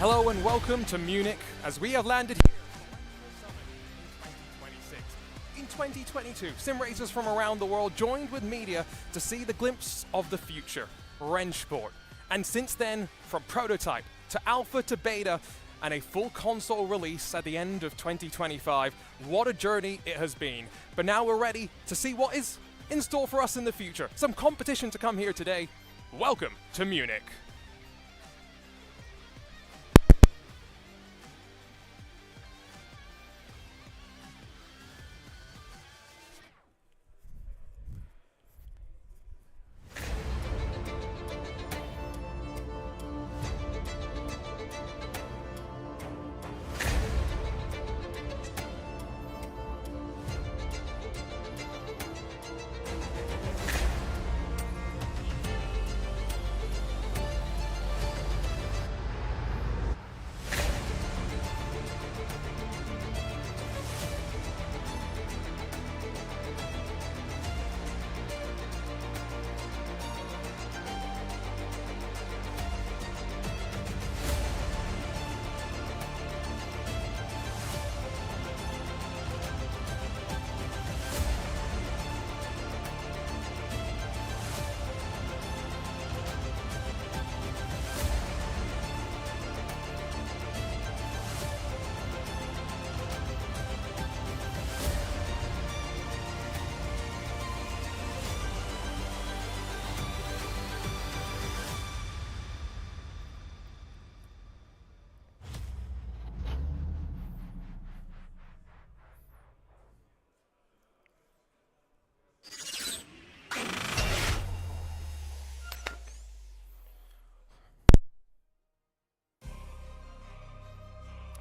Hello and welcome to Munich as we have landed here in 2026. In 2022, sim racers from around the world joined with media to see the glimpse of the future, RENNSPORT. And since then, from prototype to alpha to beta and a full console release at the end of 2025, what a journey it has been. But now we're ready to see what is in store for us in the future. Some competition to come here today. Welcome to Munich.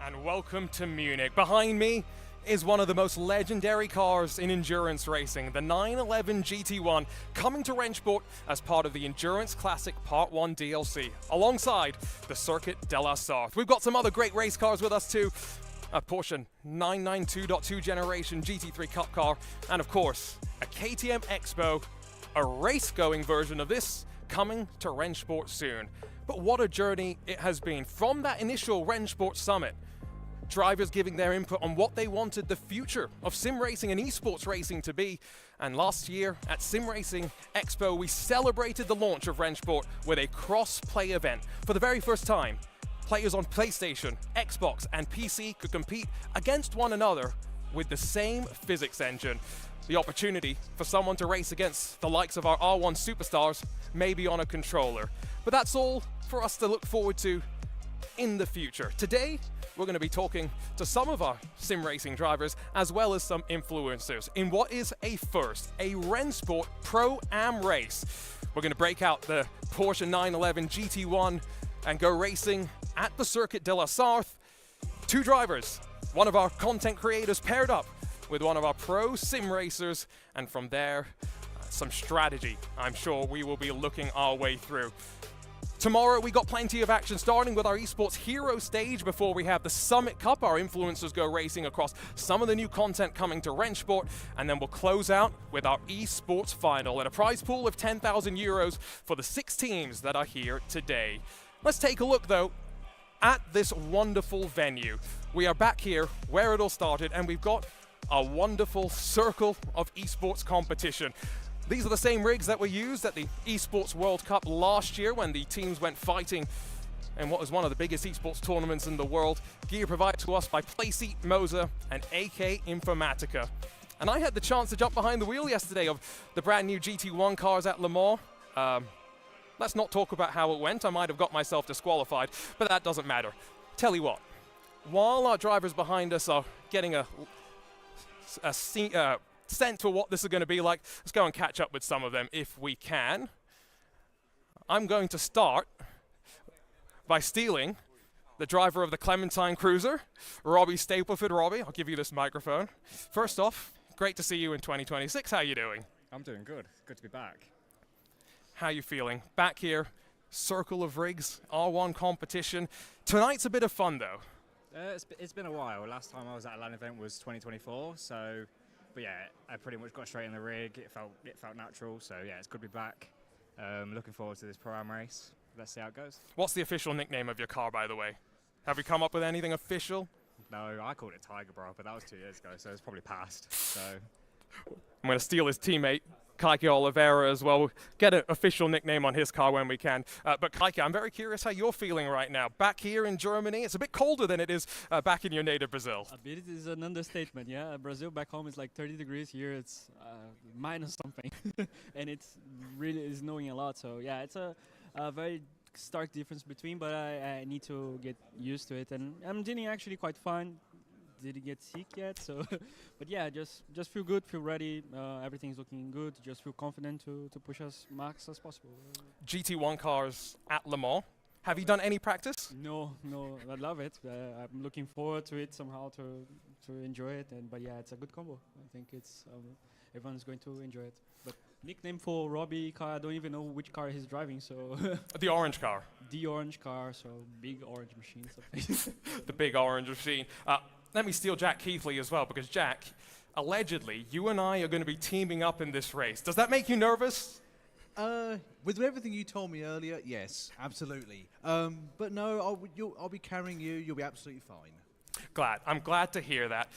And welcome to Munich. Behind me is one of the most legendary cars in endurance racing, the 911 GT1, coming to RENNSPORT as part of the Endurance Classic Part 1 DLC, alongside the Circuit de la Sarthe. We've got some other great race cars with us too, a Porsche 992.2 generation GT3 Cup car, and of course, a KTM Expo, a race-going version of this, coming to RENNSPORT soon. But what a journey it has been. From that initial RENNSPORT summit, drivers giving their input on what they wanted the future of sim racing and esports racing to be. And last year at Sim Racing Expo, we celebrated the launch of RENNSPORT with a cross-play event. For the very first time, players on PlayStation, Xbox, and PC could compete against one another with the same physics engine. The opportunity for someone to race against the likes of our R1 superstars, maybe on a controller. But that's all for us to look forward to in the future. Today, we're going to be talking to some of our sim racing drivers as well as some influencers in what is a first, a RENNSPORT Pro-Am race. We're going to break out the Porsche 911 GT1 and go racing at the Circuit de la Sarthe. Two drivers, one of our content creators paired up with one of our pro sim racers, and from there, some strategy I'm sure we will be looking our way through. Tomorrow we got plenty of action, starting with our esports hero stage before we have the Summit Cup. Our influencers go racing across some of the new content coming to RENNSPORT, and then we'll close out with our esports final and a prize pool of 10,000 euros for the 6 teams that are here today. Let's take a look though at this wonderful venue. We are back here where it all started, and we've got a wonderful circle of esports competition. These are the same rigs that were used at the Esports World Cup last year when the teams went fighting in what was one of the biggest esports tournaments in the world. Gear provided to us by Playseat, Moser, and AK Informatica. And I had the chance to jump behind the wheel yesterday of the brand new GT1 cars at Le Mans. Let's not talk about how it went. I might have got myself disqualified, but that doesn't matter. Tell you what, while our drivers behind us are getting a sense for what this is going to be like, let's go and catch up with some of them if we can. I'm going to start by stealing the driver of the Clementine Cruiser, Robbie Stapleford. Robbie, I'll give you this microphone. First off, great to see you in 2026. How are you doing? I'm doing good. Good to be back. How are you feeling? Back here, circle of rigs, R1 competition. Tonight's a bit of fun though. It's been a while. Last time I was at a LAN event was 2024, so, but yeah, I pretty much got straight in the rig. It felt natural, so yeah, it's good to be back. Looking forward to this Pro-Am race. Let's see how it goes. What's the official nickname of your car, by the way? Have you come up with anything official? No, I called it Tiger Bra, but that was 2 years ago, so it's probably past. So I'm going to steal his teammate, Kaike Oliveira, as well. We'll get an official nickname on his car when we can. But Kaike, I'm very curious how you're feeling right now. Back here in Germany, it's a bit colder than it is back in your native Brazil. A bit is an understatement, yeah. Brazil back home is like 30 degrees. Here it's minus something, and it's really is snowing a lot. So yeah, it's a very stark difference between. But I need to get used to it, and I'm doing actually quite fine. Didn't get sick yet, so but yeah, just feel good, feel ready. Everything's looking good. Just feel confident to push as max as possible. GT1 cars at Le Mans. Have you done any practice? No, I love it. I'm looking forward to it somehow to enjoy it. But yeah, it's a good combo. I think it's everyone's going to enjoy it. But nickname for Robbie car, I don't even know which car he's driving. So The orange car. the orange car, so big orange machine. Something. The big orange machine. Let me steal Jack Keithley as well, because Jack, allegedly, you and I are going to be teaming up in this race. Does that make you nervous? With everything you told me earlier, yes, absolutely. But no, I'll be carrying you. You'll be absolutely fine. Glad. I'm glad to hear that.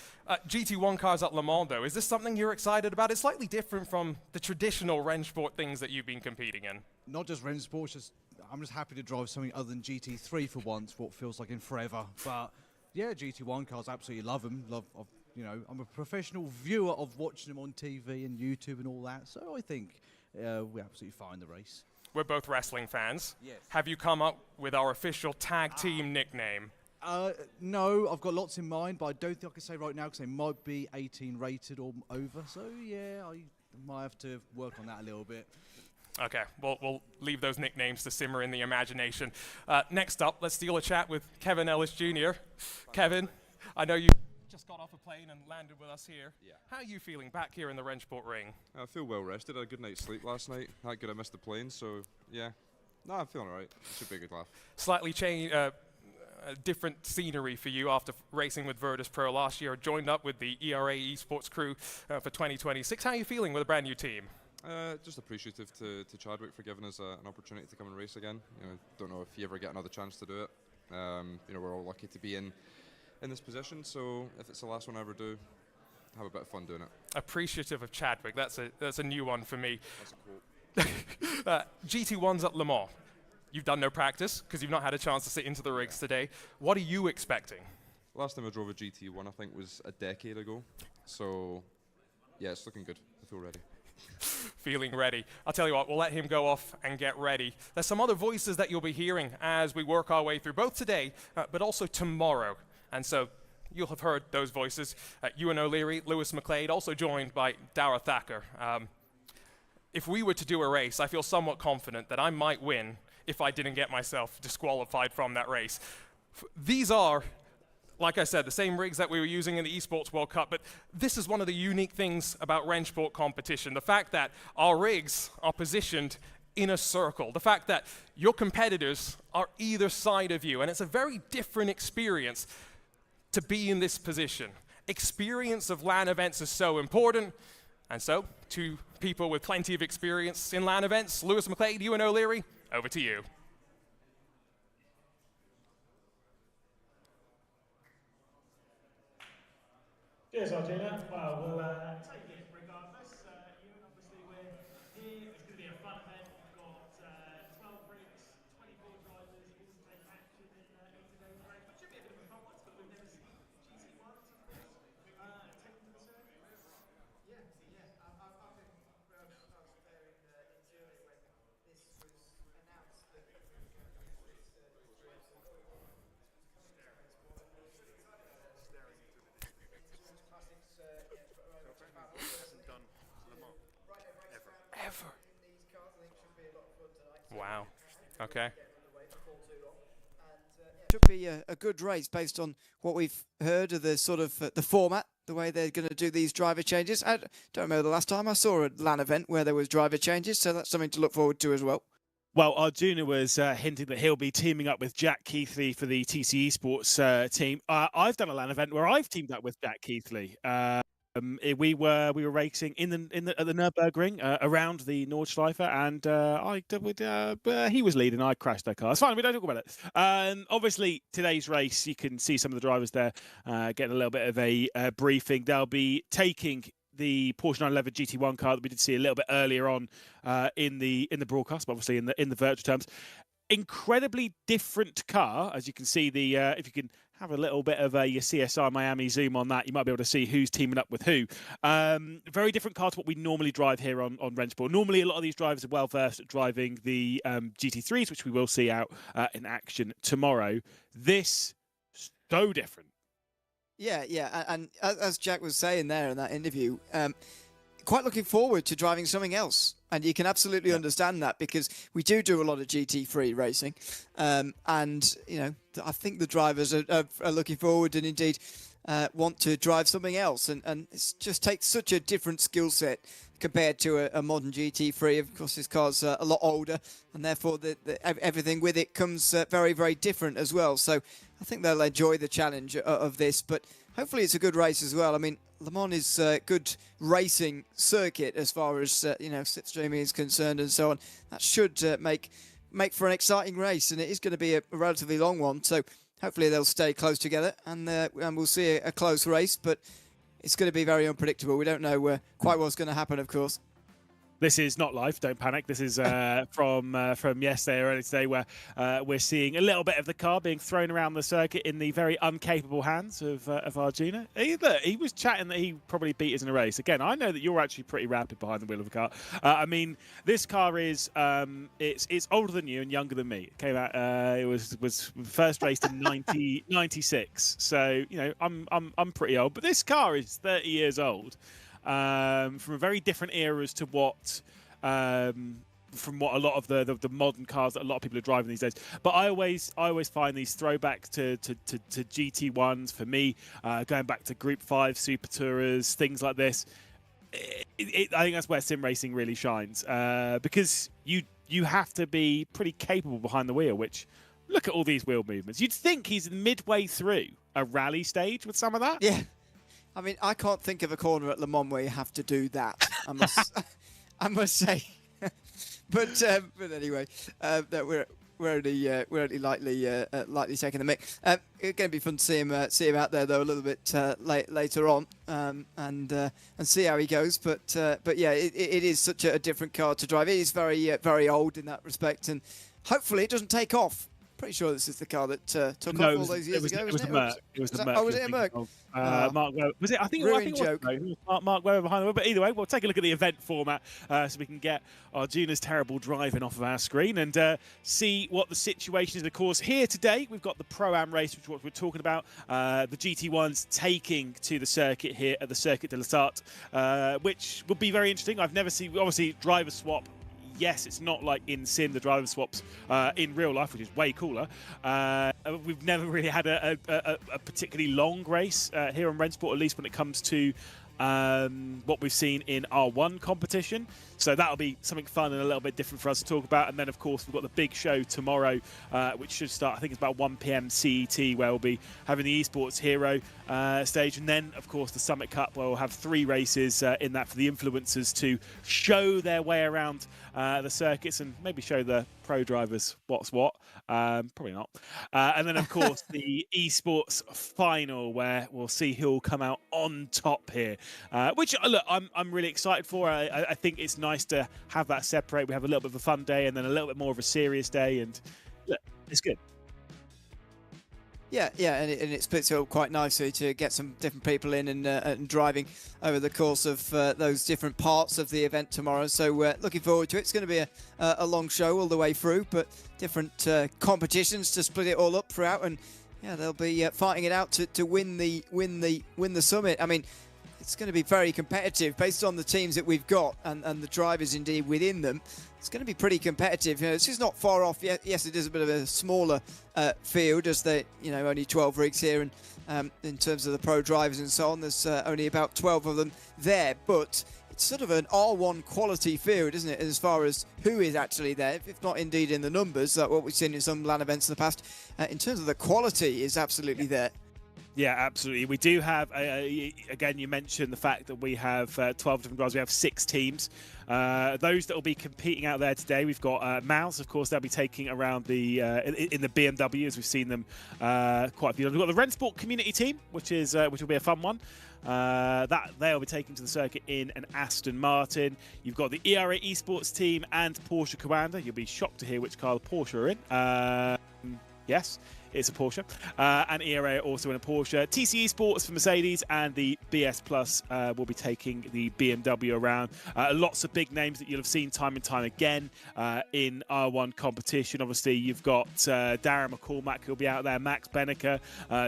GT1 cars at Le Mans, though, is this something you're excited about? It's slightly different from the traditional RENNSPORT things that you've been competing in. Not just RENNSPORT, I'm just happy to drive something other than GT3 for once, what feels like in forever. But yeah, GT1 cars, absolutely love them. I'm a professional viewer of watching them on TV and YouTube and all that, so I think we absolutely fine the race. We're both wrestling fans. Yes. Have you come up with our official tag team nickname? No, I've got lots in mind, but I don't think I can say right now because they might be 18 rated or over. So yeah, I might have to work on that a little bit. Okay, we'll leave those nicknames to simmer in the imagination. Next up, let's steal a chat with Kevin Ellis Jr. Kevin, I know you just got off a plane and landed with us here. Yeah. How are you feeling back here in the RENNSPORT ring? I feel well rested. I had a good night's sleep last night. That good I missed the plane, so yeah. No, I'm feeling alright. It should be a good laugh. Slightly different scenery for you after racing with Virtus Pro last year, joined up with the ERA Esports crew for 2026. How are you feeling with a brand new team? Just appreciative to Chadwick for giving us an opportunity to come and race again. Don't know if you ever get another chance to do it. We're all lucky to be in this position, so if it's the last one I ever do, have a bit of fun doing it. Appreciative of Chadwick. That's a new one for me. That's a quote. GT1s at Le Mans. You've done no practice because you've not had a chance to sit into the rigs today. What are you expecting? Last time I drove a GT1, I think, was a decade ago. So yeah, it's looking good. I feel ready. Feeling ready. I'll tell you what, we'll let him go off and get ready. There's some other voices that you'll be hearing as we work our way through, both today, but also tomorrow. And so you'll have heard those voices. Ewan O'Leary, Lewis McLeod, also joined by Dara Thacker. If we were to do a race, I feel somewhat confident that I might win if I didn't get myself disqualified from that race. These are, like I said, the same rigs that we were using in the Esports World Cup, but this is one of the unique things about RENNSPORT competition, the fact that our rigs are positioned in a circle, the fact that your competitors are either side of you, and it's a very different experience to be in this position. Experience of LAN events is so important, and so, two people with plenty of experience in LAN events, Lewis McLeod, Ewan O'Leary, over to you. Cheers, Arjuna. Well, we'll take it regardless. Ewan, obviously, we're here. It's going to be a fun event. We've got 12 rigs, 24 drivers, all to take action in today's race. It should be a bit of a fun one, but we've never seen GT1s, of course, taking to the circuit. Yeah. I think I was there in Zurich when this was announced that we were going to do this race. Ever. Wow. Okay. Should be a good race based on what we've heard of the sort of the format, the way they're going to do these driver changes. I don't remember the last time I saw a LAN event where there was driver changes, so that's something to look forward to as well. Well, Arjuna was hinting that he'll be teaming up with Jack Keithley for the TC Esports team. I've done a LAN event where I've teamed up with Jack Keithley. we were racing at the Nürburgring around the Nordschleife, and he was leading. I crashed their car. It's fine. We don't talk about it. Obviously, today's race, you can see some of the drivers there getting a little bit of a briefing. They'll be taking the Porsche 911 GT1 car that we did see a little bit earlier on in the broadcast, but obviously in the virtual terms. Incredibly different car, as you can see. If you can have a little bit of a CSI Miami zoom on that, you might be able to see who's teaming up with who. Very different car to what we normally drive here on RENNSPORT. Normally, a lot of these drivers are well versed at driving the GT3s, which we will see out in action tomorrow. This so different. Yeah, and as Jack was saying there in that interview, quite looking forward to driving something else. And you can absolutely understand that, because we do a lot of GT3 racing. And, you know, I think the drivers are looking forward and indeed want to drive something else. And it just takes such a different skill set compared to a modern GT3. Of course, this car's a lot older, and therefore everything with it comes very, very different as well. So I think they'll enjoy the challenge of this, but hopefully it's a good race as well. I mean, Le Mans is a good racing circuit as far as slipstreaming is concerned and so on. That should make for an exciting race, and it is going to be a relatively long one. So hopefully they'll stay close together, and we'll see a close race. But it's going to be very unpredictable. We don't know quite what's going to happen, of course. This is not live, don't panic. This is from yesterday or early today, where we're seeing a little bit of the car being thrown around the circuit in the very incapable hands of Arjuna. He was chatting that he probably beat us in a race. Again, I know that you're actually pretty rapid behind the wheel of a car. I mean, this car is it's older than you and younger than me. It came out. It was first raced in 96. So you know, I'm pretty old, but this car is 30 years old. From a very different era as to what from what a lot of the modern cars that a lot of people are driving these days. But I always find these throwbacks to GT1s for me, going back to Group 5 Super Tourers, things like this. I think that's where sim racing really shines, because you have to be pretty capable behind the wheel, which, look at all these wheel movements. You'd think he's midway through a rally stage with some of that. Yeah. I mean, I can't think of a corner at Le Mans where you have to do that. I must say. but anyway, we're only lightly taking the mix. It's going to be fun to see him out there though a little bit later on, and see how he goes. But yeah, it is such a different car to drive. It is very old in that respect, and hopefully it doesn't take off. Pretty sure this is the car that took off all those years ago. It was the Merc. It was the Merc. Oh, was it a Merc? Mark Webber. Was it? I think it was Mark Webber behind the wheel. But either way, we'll take a look at the event format so we can get Arjuna's terrible driving off of our screen and see what the situation is. Of course, here today we've got the Pro-Am race, which is what we're talking about. The GT1s taking to the circuit here at the Circuit de la Sarthe, which will be very interesting. I've never seen, obviously, driver swap. Yes, it's not like in sim, the driver swaps in real life, which is way cooler. We've never really had a particularly long race here on RENNSPORT, at least when it comes to what we've seen in R1 competition. So that'll be something fun and a little bit different for us to talk about. And then, of course, we've got the big show tomorrow, which should start, I think it's about 1 p.m. CET, where we'll be having the Esports Hero stage. And then, of course, the Summit Cup, where we'll have 3 races in that for the influencers to show their way around the circuits and maybe show the pro drivers what's what. Probably not. And then, of course, the Esports Final, where we'll see who will come out on top here, which, look, I'm really excited for. I think it's nice to have that separate. We have a little bit of a fun day and then a little bit more of a serious day, and look, it's good. Yeah, and it splits it up quite nicely to get some different people in and driving over the course of those different parts of the event tomorrow. So looking forward to it. It's going to be a long show all the way through, but different competitions to split it all up throughout, and yeah, they'll be fighting it out to win the summit. I mean, it's going to be very competitive based on the teams that we've got and the drivers indeed within them. It's going to be pretty competitive. You know, this is not far off. Yes, it is a bit of a smaller field, as they, only 12 rigs here, and in terms of the pro drivers and so on, there's only about 12 of them there. But it's sort of an R1 quality field, isn't it, as far as who is actually there, if not indeed in the numbers, like what we've seen in some LAN events in the past. In terms of the quality, is absolutely there. Yeah, absolutely. We do have, again, you mentioned the fact that we have 12 different drivers. We have 6 teams. Those that will be competing out there today, we've got Mouse, of course, they'll be taking around the in the BMW, as we've seen them quite a few. We've got the RENNSPORT community team, which will be a fun one. That they'll be taking to the circuit in an Aston Martin. You've got the ERA Esports team and Porsche Commander. You'll be shocked to hear which car the Porsche are in. Yes, it's a Porsche. And ERA also in a Porsche. TC Esports for Mercedes, and the BS Plus will be taking the BMW around. Lots of big names that you'll have seen time and time again in R1 competition. Obviously, you've got Darren McCormack, who'll be out there, Max Benneker,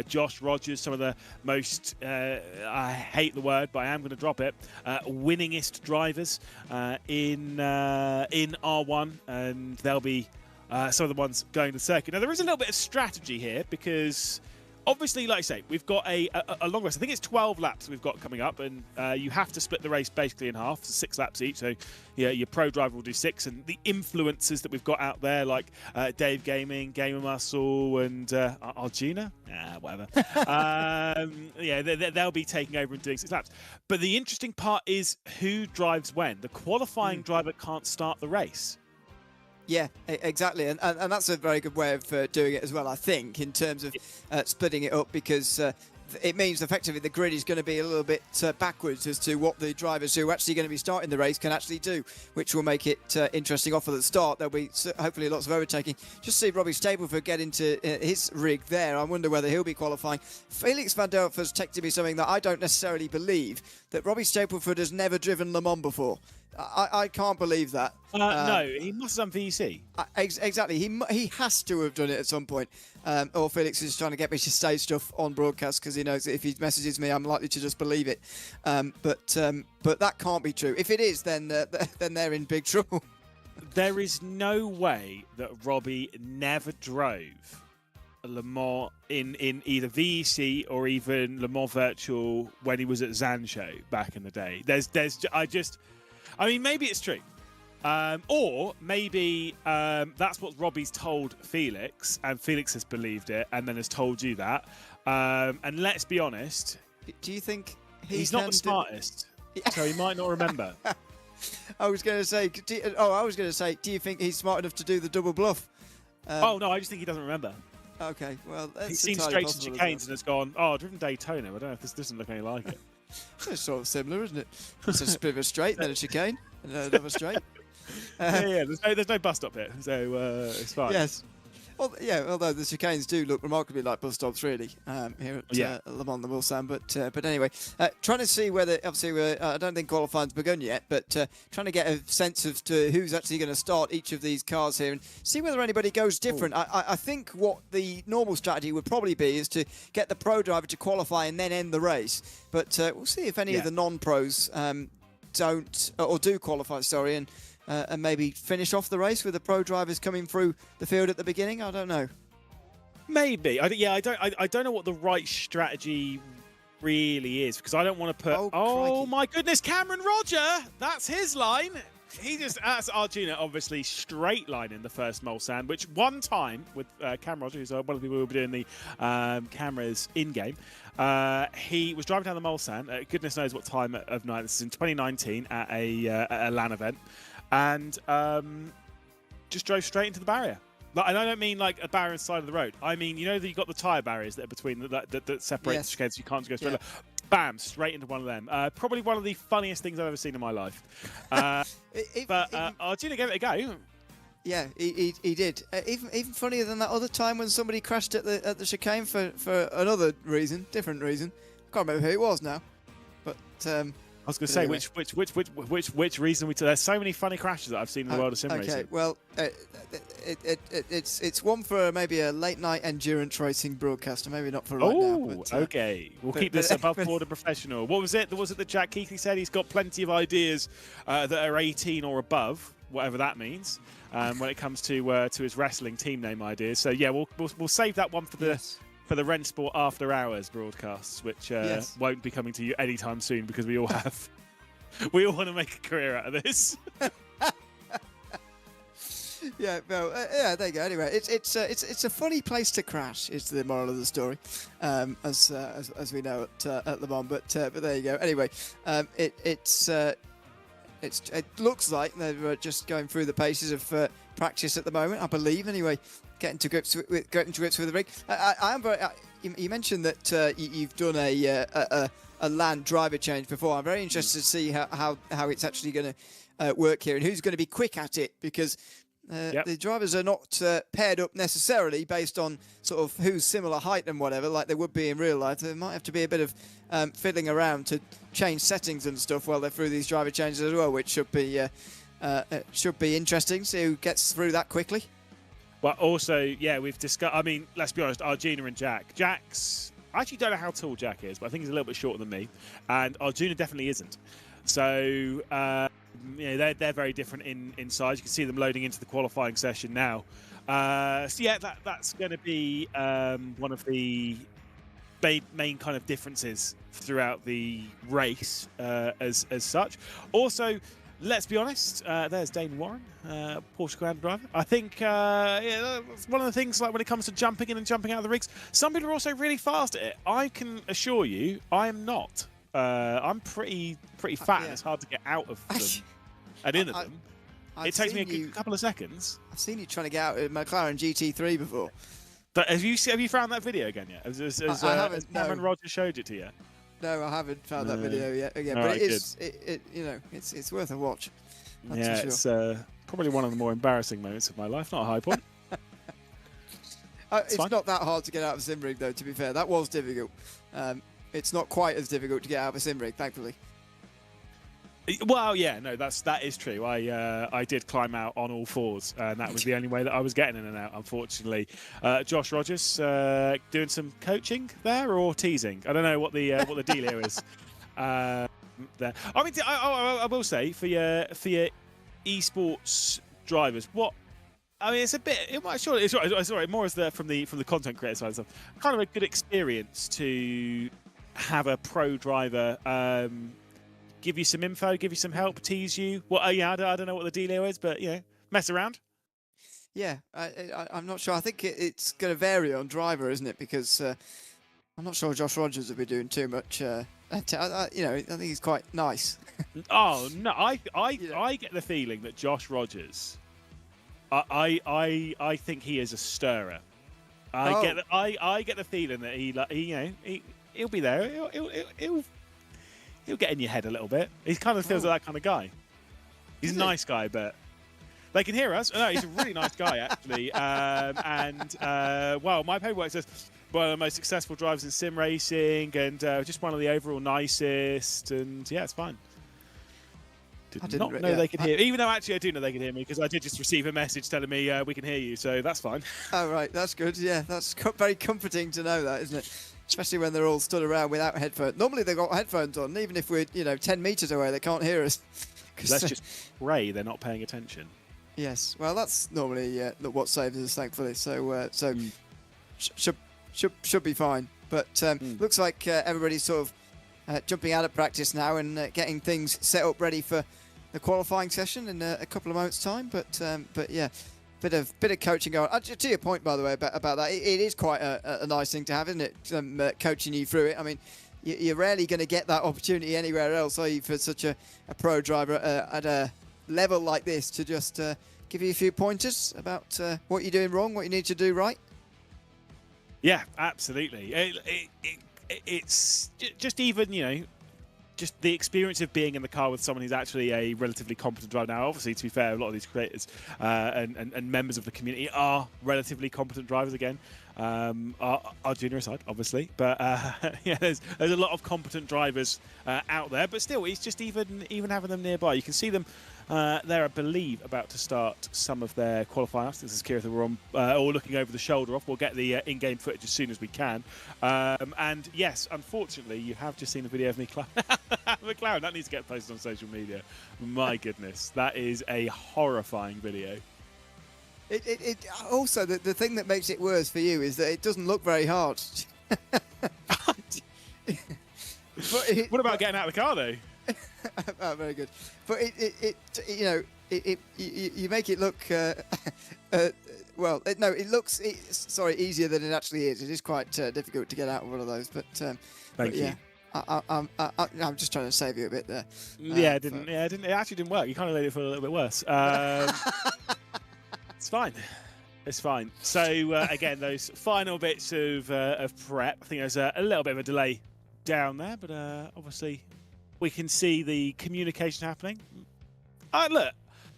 Josh Rogers, some of the most, I hate the word, but I am going to drop it, winningest drivers in R1, and they'll be some of the ones going to the circuit. Now, there is a little bit of strategy here because, obviously, like I say, we've got a long race. I think it's 12 laps we've got coming up, and you have to split the race basically in half, so 6 laps each. So, yeah, your pro driver will do 6, and the influencers that we've got out there, like Dave Gaming, Gamer Muscle, and Arjuna, whatever. Yeah, they'll be taking over and doing 6 laps. But the interesting part is who drives when. The qualifying driver can't start the race. Yeah, exactly, and that's a very good way of doing it as well, I think, in terms of splitting it up, because it means effectively the grid is going to be a little bit backwards as to what the drivers who are actually going to be starting the race can actually do, which will make it interesting off at the start. There'll be hopefully lots of overtaking. Just see Robbie Stableford get into his rig there. I wonder whether he'll be qualifying. Felix van Delft's texted me something that I don't necessarily believe, that Robbie Stableford has never driven Le Mans before. I can't believe that. No, he must have done VEC. Exactly. He has to have done it at some point. Or Felix is trying to get me to say stuff on broadcast because he knows that if he messages me, I'm likely to just believe it. But that can't be true. If it is, then they're in big trouble. There is no way that Robbie never drove Le Mans in either VEC or even Le Mans Virtual when he was at Zancho back in the day. I mean, maybe it's true. Or maybe that's what Robbie's told Felix, and Felix has believed it and then has told you that. And let's be honest. Do you think he's not the smartest, so he might not remember. I was going to say, do you think he's smart enough to do the double bluff? Oh, no, I just think he doesn't remember. Okay, well, that's he's seen straight to chicanes and has gone, I've driven Daytona. I don't know if this doesn't look anything like it. It's sort of similar, isn't it? It's a bit of a straight, then a chicane, and another straight. Yeah, there's no bus stop here, so it's fine. Yes. Well, yeah, although the chicanes do look remarkably like bus stops, really, here at Le Mans, the Mulsanne. But anyway, trying to see whether, obviously, I don't think qualifying's begun yet, but trying to get a sense of who's actually going to start each of these cars here and see whether anybody goes different. I think what the normal strategy would probably be is to get the pro driver to qualify and then end the race. But we'll see if any of the non-pros don't or do qualify, and maybe finish off the race with the pro drivers coming through the field at the beginning. I don't know. Maybe. I don't know what the right strategy really is, because I don't want to put. Oh my goodness, Cameron Roger! That's his line. That's Arjuna, obviously straight line in the first Mulsanne, which one time with Cam Roger, who's one of the people who will be doing the cameras in game. He was driving down the Mulsanne. Goodness knows what time of night. This is in 2019 at a LAN event. And just drove straight into the barrier. And I don't mean like a barrier on the side of the road. I mean, you know that you've got the tyre barriers that are between that separate the chicanes. You can't just go straight. Bam! Straight into one of them. Probably one of the funniest things I've ever seen in my life. But Arjuna gave it a go. Yeah, he did. Even funnier than that other time when somebody crashed at the chicane for another reason, different reason. I can't remember who it was now. But I was going to say, anyway. which reason there's so many funny crashes that I've seen in the world of sim racing. Okay, well, it's one for maybe a late night endurance racing broadcaster, maybe not for right now. But, okay, we'll keep this above board and professional. What was it? Was it that Jack Keithley said he's got plenty of ideas that are 18 or above, whatever that means, when it comes to his wrestling team name ideas. So yeah, we'll save that one for the. For the RENNSPORT After Hours broadcasts, which won't be coming to you anytime soon because we all want to make a career out of this. Yeah, well, yeah, there you go. Anyway, it's a funny place to crash. Is the moral of the story, as we know at Le Mans. But there you go. Anyway, it looks like they're just going through the paces of practice at the moment, I believe. Anyway, getting to grips with the rig. I am very. You mentioned that you've done a land driver change before. I'm very interested to see how it's actually going to work here and who's going to be quick at it, because the drivers are not paired up necessarily based on sort of who's similar height and whatever, like they would be in real life. There might have to be a bit of fiddling around to change settings and stuff while they're through these driver changes as well, which should be interesting. See who gets through that quickly. But also, yeah, we've discussed. I mean, let's be honest, Arjuna and Jack. Jack's. I actually don't know how tall Jack is, but I think he's a little bit shorter than me, and Arjuna definitely isn't. So. They're very different in size. You can see them loading into the qualifying session now. So yeah, that's going to be one of the main kind of differences throughout the race as such. Also, let's be honest, there's Dane Warren, Porsche Grand driver. I think that's one of the things, like when it comes to jumping in and jumping out of the rigs, some people are also really fast at it. I can assure you, I am not. I'm pretty fat, and it's hard to get out of them and into them. It takes me a couple of seconds. I've seen you trying to get out of McLaren GT3 before. But have you found that video again yet? I haven't. Cameron Rogers showed it to you? No, I haven't found that video yet. Again, All but right, it's worth a watch. Yeah, it's probably one of the more embarrassing moments of my life. Not a high point. It's not that hard to get out of a sim rig, though. To be fair, that was difficult. It's not quite as difficult to get out of a sim rig, thankfully. Well, yeah, no, that is true. I did climb out on all fours, and that was the only way that I was getting in and out, unfortunately. Josh Rogers doing some coaching there, or teasing? I don't know what the dealio is. There. I mean, I will say for your esports drivers, what. I mean, it's a bit. Sorry, more as from the content creator side of stuff. Kind of a good experience to have a pro driver give you some info, give you some help, tease you. Well, I don't know what the dealio is, but mess around. Yeah, I'm not sure. I think it's going to vary on driver, isn't it? Because I'm not sure Josh Rogers will be doing too much. I think he's quite nice. Oh no, I get the feeling that Josh Rogers. I think he is a stirrer. I get the feeling that he'll be there. He'll get in your head a little bit. He kind of feels like that kind of guy. He's a nice guy, but they can hear us. No, he's a really nice guy actually. Well, my paperwork says one of the most successful drivers in sim racing, and just one of the overall nicest. And yeah, it's fine. Did not know they could hear, even though actually I do know they can hear me, because I did just receive a message telling me we can hear you, so that's fine. Oh right, that's good. Yeah, that's very comforting to know that, isn't it? Especially when they're all stood around without headphones. Normally they've got headphones on, even if we're 10 meters away, they can't hear us. Let's just pray they're not paying attention. Yes, well that's normally what saves us, thankfully. So should be fine. But looks like everybody's sort of jumping out of practice now and getting things set up ready for the qualifying session in a couple of moments' time. But yeah, bit of coaching going on. To your point, by the way, about that, it is quite a nice thing to have, isn't it? Coaching you through it. I mean, you're rarely going to get that opportunity anywhere else, are you, for such a pro driver at a level like this to just give you a few pointers about what you're doing wrong, what you need to do right. Yeah, absolutely. It's just even, just the experience of being in the car with someone who's actually a relatively competent driver. Now, obviously, to be fair, a lot of these creators and members of the community are relatively competent drivers again. Our junior side, obviously, but yeah, there's a lot of competent drivers out there. But still, it's just even having them nearby. You can see them there, I believe, about to start some of their qualifying. This is Kira that we're on, or looking over the shoulder off. We'll get the in-game footage as soon as we can. And yes, unfortunately, you have just seen a video of me McLaren. That needs to get posted on social media. My goodness, that is a horrifying video. It also, the thing that makes it worse for you is that it doesn't look very hard. What about getting out of the car, though? Very good. But you make it look well. No, it looks easier than it actually is. It is quite difficult to get out of one of those. But Thank you. Yeah, I'm just trying to save you a bit there. It didn't. It actually didn't work. You kind of made it feel a little bit worse. It's fine. It's fine. So again, those final bits of prep. I think there's a little bit of a delay down there, but obviously we can see the communication happening. Look,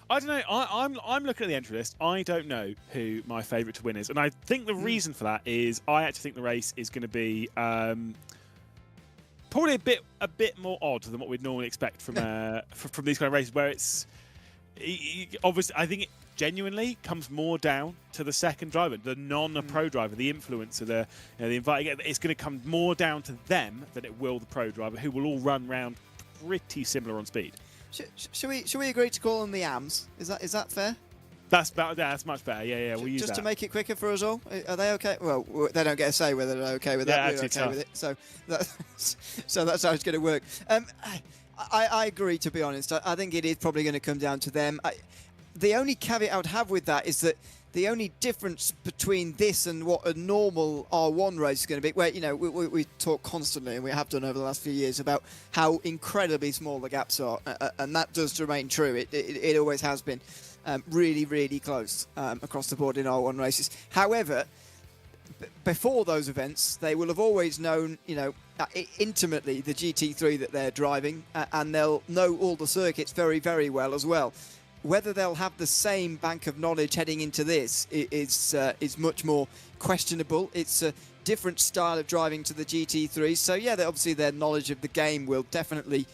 I don't know. I'm looking at the entry list. I don't know who my favourite to win is, and I think the reason for that is I actually think the race is going to be probably a bit more odd than what we'd normally expect from from these kind of races, where it's obviously I think it genuinely comes more down to the second driver, the non-pro driver, the influencer, the invited. It's going to come more down to them than it will the pro driver, who will all run round pretty similar on speed. Should we agree to call them the AMs? Is that fair? That's much better. Yeah. We'll use just that. to make it quicker for us all. Are they okay? Well, they don't get a say whether they're okay with that. We're okay with it. So that's how it's going to work. I agree. To be honest, I think it is probably going to come down to them. The only caveat I would have with that is that the only difference between this and what a normal R1 race is going to be, where we talk constantly, and we have done over the last few years, about how incredibly small the gaps are, and that does remain true. It always has been really, really close across the board in R1 races. However, before those events, they will have always known, intimately the GT3 that they're driving, and they'll know all the circuits very, very well as well. Whether they'll have the same bank of knowledge heading into this is much more questionable. It's a different style of driving to the GT3. So yeah, obviously their knowledge of the game will definitely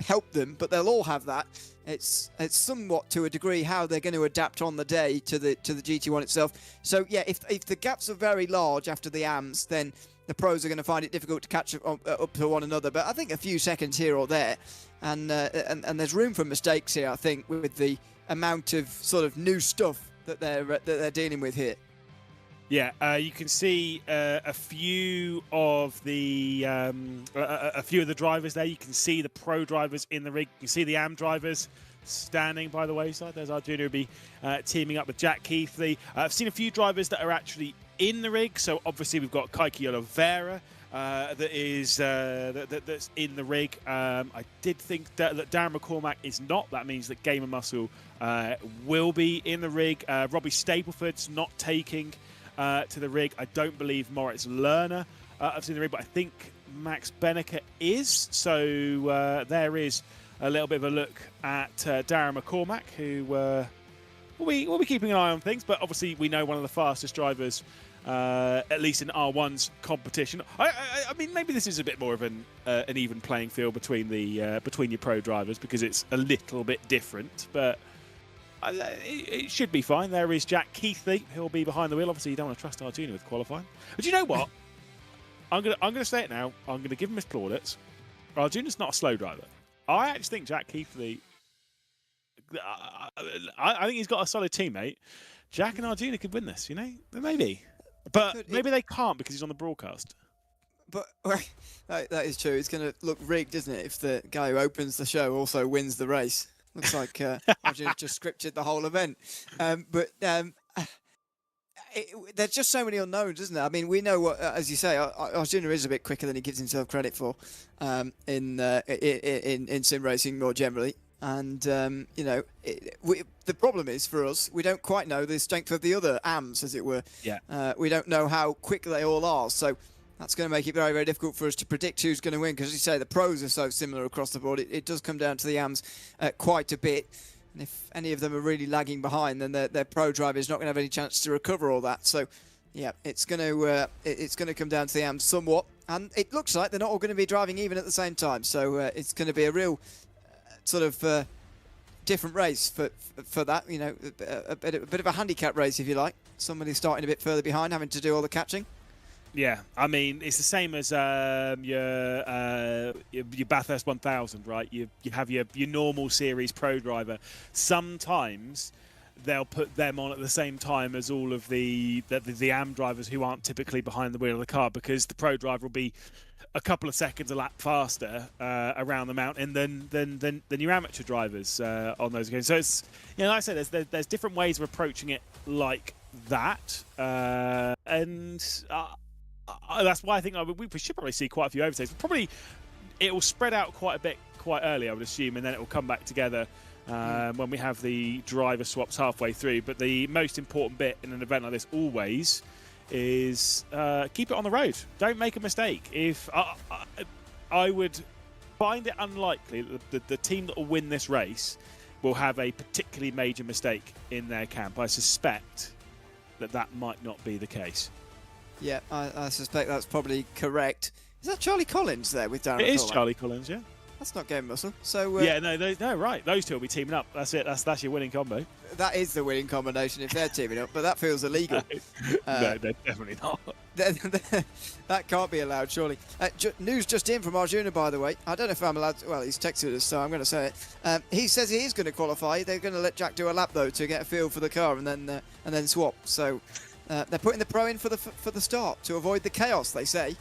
help them, but they'll all have that. It's somewhat to a degree how they're going to adapt on the day to the GT1 itself. So yeah, if the gaps are very large after the AMs, then the pros are going to find it difficult to catch up to one another. But I think a few seconds here or there, and there's room for mistakes here, I think, with the amount of sort of new stuff that they're dealing with here. Yeah, you can see a few of the drivers there. You can see the pro drivers in the rig. You can see the AM drivers standing by the wayside. There's our junior, who'll be teaming up with Jack Keithley. I've seen a few drivers that are actually in the rig. So obviously we've got Kaiki Oliveira that's in the rig. I did think that Darren McCormack is not. That means that Gamer Muscle will be in the rig. Robbie Stapleford's not taking to the rig. I don't believe Moritz Lerner I've seen the rig, but I think Max Benneker is. So there is a little bit of a look at Darren McCormack, who we'll be keeping an eye on things. But obviously we know one of the fastest drivers, at least in R1's competition. I mean, maybe this is a bit more of an even playing field between your pro drivers, because it's a little bit different, but it should be fine. There is Jack Keithley, who'll be behind the wheel. Obviously, you don't want to trust Arjuna with qualifying. But you know what? I'm gonna say it now. I'm gonna give him his plaudits. Arjuna's not a slow driver. I actually think Jack Keithley. I think he's got a solid teammate. Jack and Arjuna could win this. Maybe. But maybe they can't because he's on the broadcast. But that is true. It's going to look rigged, isn't it, if the guy who opens the show also wins the race? Looks like Arjuna just scripted the whole event. There's just so many unknowns, isn't there? I mean, we know what, as you say, Arjuna is a bit quicker than he gives himself credit for in sim racing more generally. And, the problem is for us, we don't quite know the strength of the other AMs, as it were. Yeah. We don't know how quick they all are. So that's going to make it very, very difficult for us to predict who's going to win. Because, as you say, the pros are so similar across the board. It does come down to the AMs quite a bit. And if any of them are really lagging behind, then their pro driver is not going to have any chance to recover all that. So, yeah, it's going to come down to the AMs somewhat. And it looks like they're not all going to be driving even at the same time. So it's going to be a real sort of different race for that, a bit of a handicap race, if you like. Somebody starting a bit further behind, having to do all the catching. Yeah, I mean, it's the same as your Bathurst 1000, right? You have your normal series pro driver. Sometimes they'll put them on at the same time as all of the AM drivers who aren't typically behind the wheel of the car, because the pro driver will be a couple of seconds a lap faster around the mountain than your amateur drivers on those occasions. So it's, you know, like I said, there's different ways of approaching it like that, and that's why I think we should probably see quite a few overtakes. Probably it will spread out quite a bit quite early, I would assume, and then it will come back together when we have the driver swaps halfway through. But the most important bit in an event like this always is keep it on the road. Don't make a mistake. If I would find it unlikely that the team that will win this race will have a particularly major mistake in their camp. I suspect that might not be the case. Yeah, I suspect that's probably correct. Is that Charlie Collins there with Darren? It is Charlie Collins, yeah. That's not game muscle. So yeah, no, right. Those two will be teaming up. That's it. That's your winning combo. That is the winning combination if they're teaming up, but that feels illegal. No, they're definitely not. That can't be allowed, surely. News just in from Arjuna, by the way. I don't know if I'm allowed to, well, he's texted us, so I'm going to say it. He says he is going to qualify. They're going to let Jack do a lap, though, to get a feel for the car and then swap. So they're putting the pro in for the start to avoid the chaos, they say.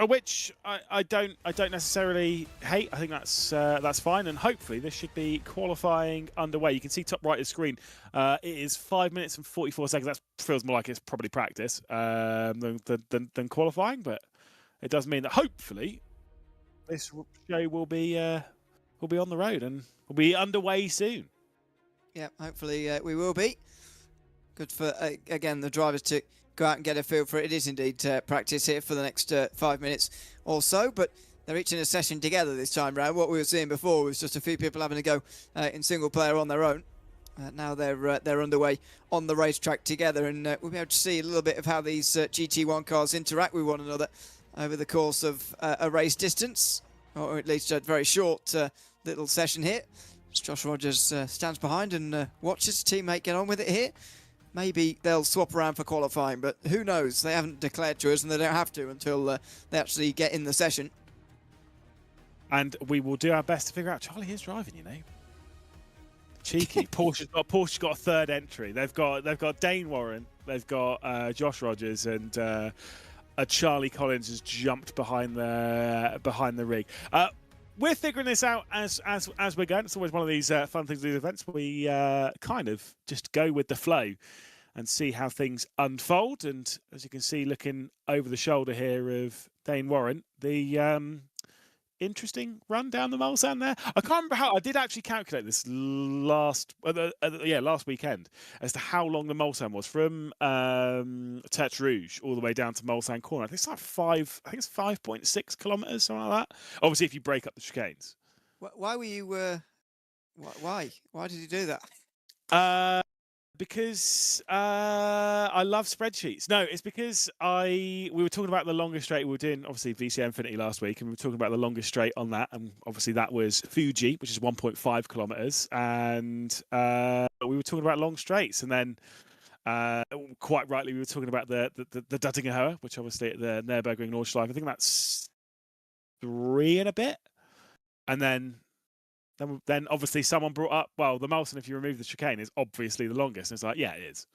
Which I don't necessarily hate. I think that's fine, and hopefully this should be qualifying underway. You can see top right of the screen. It is 5 minutes and 44 seconds. That feels more like it's probably practice than qualifying, but it does mean that hopefully this show will be on the road and will be underway soon. Yeah, hopefully we will be. Good for again the drivers to go out and get a feel for it. It is indeed practice here for the next 5 minutes or so, but they're each in a session together this time round. What we were seeing before was just a few people having to go in single player on their own. Now they're underway on the racetrack together, and we'll be able to see a little bit of how these GT1 cars interact with one another over the course of a race distance, or at least a very short little session here. As Josh Rogers stands behind and watches his teammate get on with it here. Maybe they'll swap around for qualifying, but who knows? They haven't declared to us, and they don't have to until they actually get in the session. And we will do our best to figure out. Charlie is driving, you know. Cheeky. Porsche's got a third entry. They've got Dane Warren. They've got Josh Rogers, and Charlie Collins has jumped behind the rig. We're figuring this out as we're going. It's always one of these fun things, these events. We kind of just go with the flow and see how things unfold. And as you can see, looking over the shoulder here of Dane Warren, the interesting run down the Mulsanne there. I can't remember how. I did actually calculate this last weekend as to how long the Mulsanne was from Tete Rouge all the way down to Mulsanne Corner. I think it's like 5.6 kilometers, something like that. Obviously, if you break up the chicanes. Why were you? Why? Why did you do that? Because I love spreadsheets. No, it's because we were talking about the longest straight. We were doing, obviously, VCA Infinity last week, and we were talking about the longest straight on that. And obviously, that was Fuji, which is 1.5 kilometers. And we were talking about long straights. And then, quite rightly, we were talking about the Duttinger Höhe, which obviously at the Nürburgring Nordschleife. I think that's 3 and a bit. And then obviously someone brought up, well, the Mulsanne, if you remove the chicane, is obviously the longest. And it's like, yeah, it is.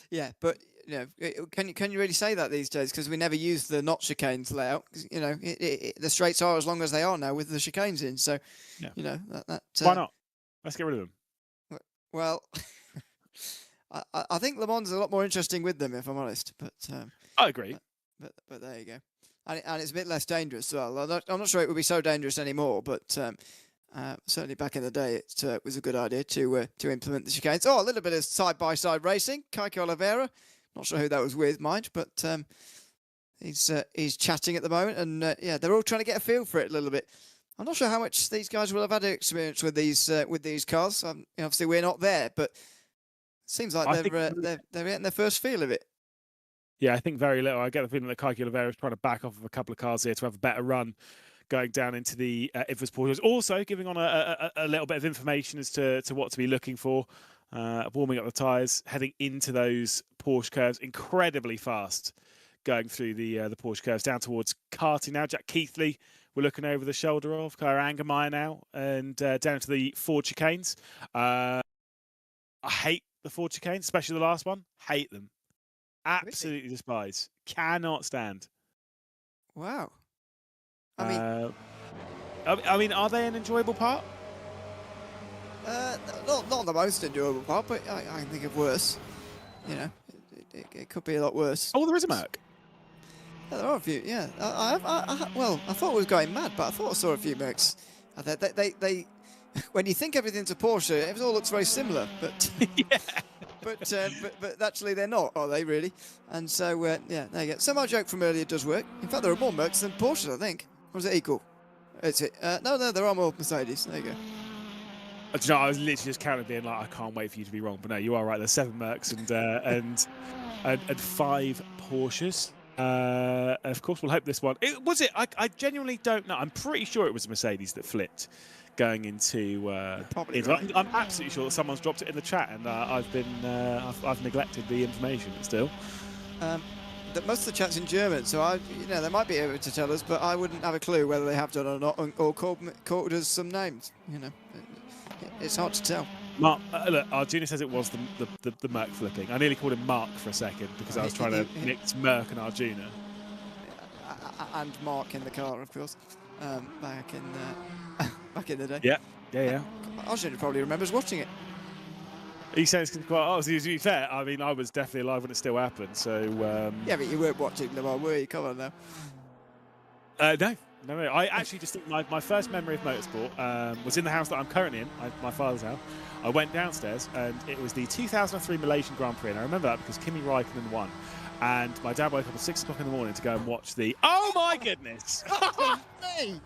Yeah, but you know, can you really say that these days? Because we never use the not chicanes layout. You know, the straights are as long as they are now with the chicanes in. So, yeah. You know, why not? Let's get rid of them. Well, I think Le Mans is a lot more interesting with them, if I'm honest. But I agree. But there you go. And it's a bit less dangerous as well. I'm not sure it would be so dangerous anymore, but certainly back in the day, it was a good idea to implement the chicanes. Oh, a little bit of side-by-side racing. Kike Oliveira, not sure who that was with, mind, but he's chatting at the moment, and yeah, they're all trying to get a feel for it a little bit. I'm not sure how much these guys will have had experience with these cars. Obviously, we're not there, but it seems like they're getting their first feel of it. Yeah, I think very little. I get the feeling that Kike Oliveira is trying to back off of a couple of cars here to have a better run going down into the Ifas Porsche. Also giving on a little bit of information as to what to be looking for, warming up the tyres, heading into those Porsche curves incredibly fast going through the Porsche curves down towards karting now. Jack Keithley, we're looking over the shoulder of Kyle Angermeyer now, and down to the Ford chicanes. I hate the Ford chicanes, especially the last one. Hate them. Absolutely despise. Cannot stand. Wow. I mean, are they an enjoyable part? Not the most enjoyable part, but I can think of worse. You know, it could be a lot worse. Oh, there is a Merc. Yeah, there are a few. Yeah, well, I thought I was going mad, but I thought I saw a few Mercs. They when you think everything's a Porsche, it all looks very similar, but Yeah. but actually they're not, are they really? And so yeah, there you go. So my joke from earlier does work. In fact, there are more Mercs than Porsches, I think. Or is it equal? It's it. No, there are more Mercedes. There you go. Do you know, I was literally just counting, being like, I can't wait for you to be wrong. But no, you are right. There's 7 Mercs and 5 Porsches. Of course, we'll hope this one. I genuinely don't know. I'm pretty sure it was a Mercedes that flipped going into. Probably into right. I'm absolutely sure that someone's dropped it in the chat, and I've neglected the information still. That most of the chat's in German, so they might be able to tell us, but I wouldn't have a clue whether they have done or not, or called us some names. You know, it's hard to tell. Mark, look, our junior says it was the Merc flipping. I nearly called him Mark for a second because I was trying to mix Merc and Arjuna. And Mark in the car, of course, back in the day. Yeah. Arjuna probably remembers watching it. He says quite. Oh, to be fair, I mean, I was definitely alive when it still happened. So. Yeah, but you weren't watching Le Mans, were you? Come on now. No. I actually just think my first memory of motorsport was in the house that I'm currently in, my father's house. I went downstairs, and it was the 2003 Malaysian Grand Prix, and I remember that because Kimi Raikkonen won. And my dad woke up at 6 o'clock in the morning to go and watch the. Oh my goodness! Me!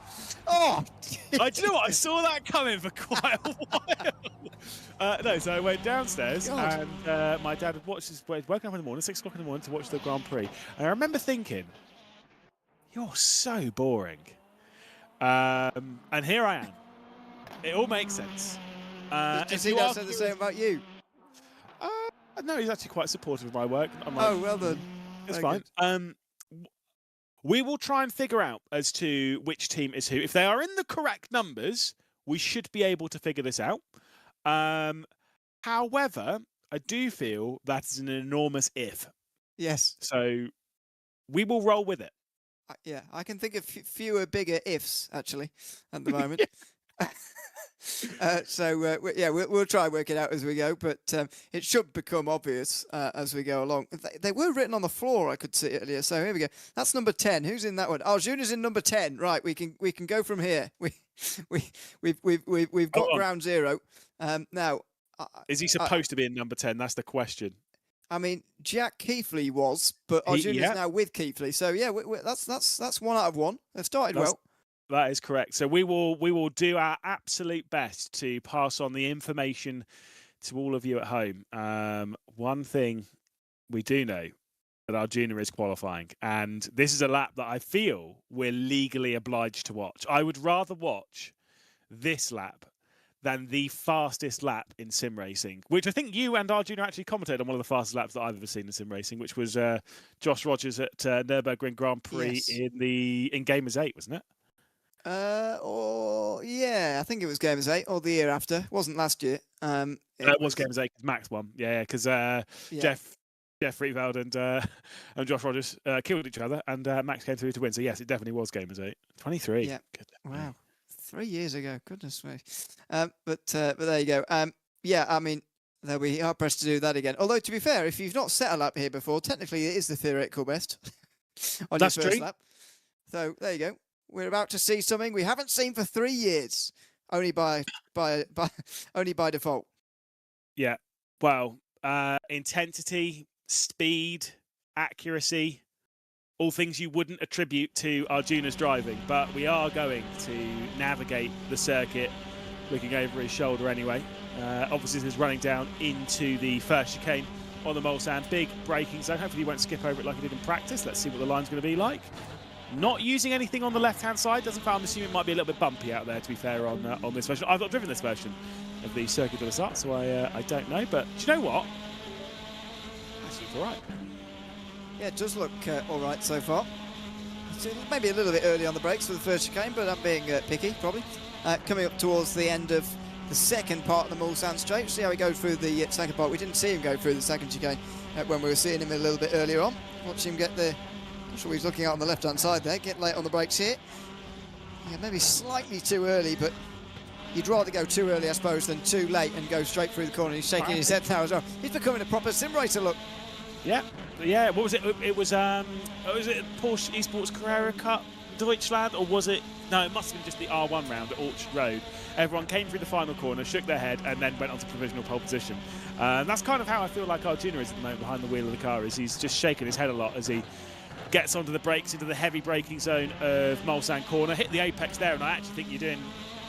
Oh! Do you know what? I saw that coming for quite a while. No, so I went downstairs, and my dad had woken up in the morning, 6 o'clock in the morning, to watch the Grand Prix. And I remember thinking, you're so boring. And here I am. It all makes sense. Does he not say the same about you? No, he's actually quite supportive of my work. Oh, well done. It's fine. We will try and figure out as to which team is who. If they are in the correct numbers, we should be able to figure this out. However, I do feel that is an enormous if. Yes. So we will roll with it. Yeah, I can think of fewer bigger ifs, actually, at the moment. We'll try and work it out as we go, but it should become obvious as we go along. They were written on the floor, I could see earlier, so here we go. That's number 10. Who's in that one? Arjuna's in number 10. Right, we can go from here. We've got ground zero. Now, is he supposed to be in number 10? That's the question. I mean, Jack Keithley was, but Arjuna's now with Keithley. So yeah, that's 1 out of 1. They've started well. That is correct. So we will do our absolute best to pass on the information to all of you at home. One thing we do know, that Arjuna is qualifying, and this is a lap that I feel we're legally obliged to watch. I would rather watch this lap than the fastest lap in sim racing, which I think you and Arjuna actually commented on, one of the fastest laps that I've ever seen in sim racing, which was Josh Rogers at Nürburgring Grand Prix in Gamers 8, wasn't it? Yeah, I think it was Gamers 8 or the year after. It wasn't last year. It was Gamers 8 because Max won. Yeah, because Jeff Rietveld and Josh Rogers killed each other, and Max came through to win. So yes, it definitely was Gamers 8. 23. Yeah. Wow. 3 years ago, goodness me. But there you go. Yeah, I mean, they'll be hard pressed to do that again. Although, to be fair, if you've not set a lap here before, technically it is the theoretical best on your first lap. So there you go. We're about to see something we haven't seen for 3 years, only by default. Yeah. Well, intensity, speed, accuracy. All things you wouldn't attribute to Arjuna's driving, but we are going to navigate the circuit looking over his shoulder anyway. Obviously, this is running down into the first chicane on the Mulsanne. Big braking zone. Hopefully, he won't skip over it like he did in practice. Let's see what the line's going to be like. Not using anything on the left-hand side. I'm assuming it might be a little bit bumpy out there, to be fair, on this version. I've not driven this version of the Circuit de la Sarthe, so I don't know. But do you know what? Actually, it's all right. Yeah, it does look all right so far. So maybe a little bit early on the brakes for the first chicane, but I'm being picky, probably. Coming up towards the end of the second part of the Mulsanne Straight. See how he goes through the second part. We didn't see him go through the second chicane when we were seeing him a little bit earlier on. Watch him get the... Not sure he's looking out on the left-hand side there. Get late on the brakes here. Yeah, maybe slightly too early, but you'd rather go too early, I suppose, than too late and go straight through the corner. He's shaking his head now as well. He's becoming a proper sim racer, look. Yeah, yeah. What was it? It was it Porsche Esports Carrera Cup Deutschland, or was it? No, it must have been just the R1 round at Orchard Road. Everyone came through the final corner, shook their head, and then went on to provisional pole position. And that's kind of how I feel like Arjuna is at the moment behind the wheel of the car. Is he's just shaking his head a lot as he gets onto the brakes into the heavy braking zone of Mulsanne corner. Hit the apex there, and I actually think you're doing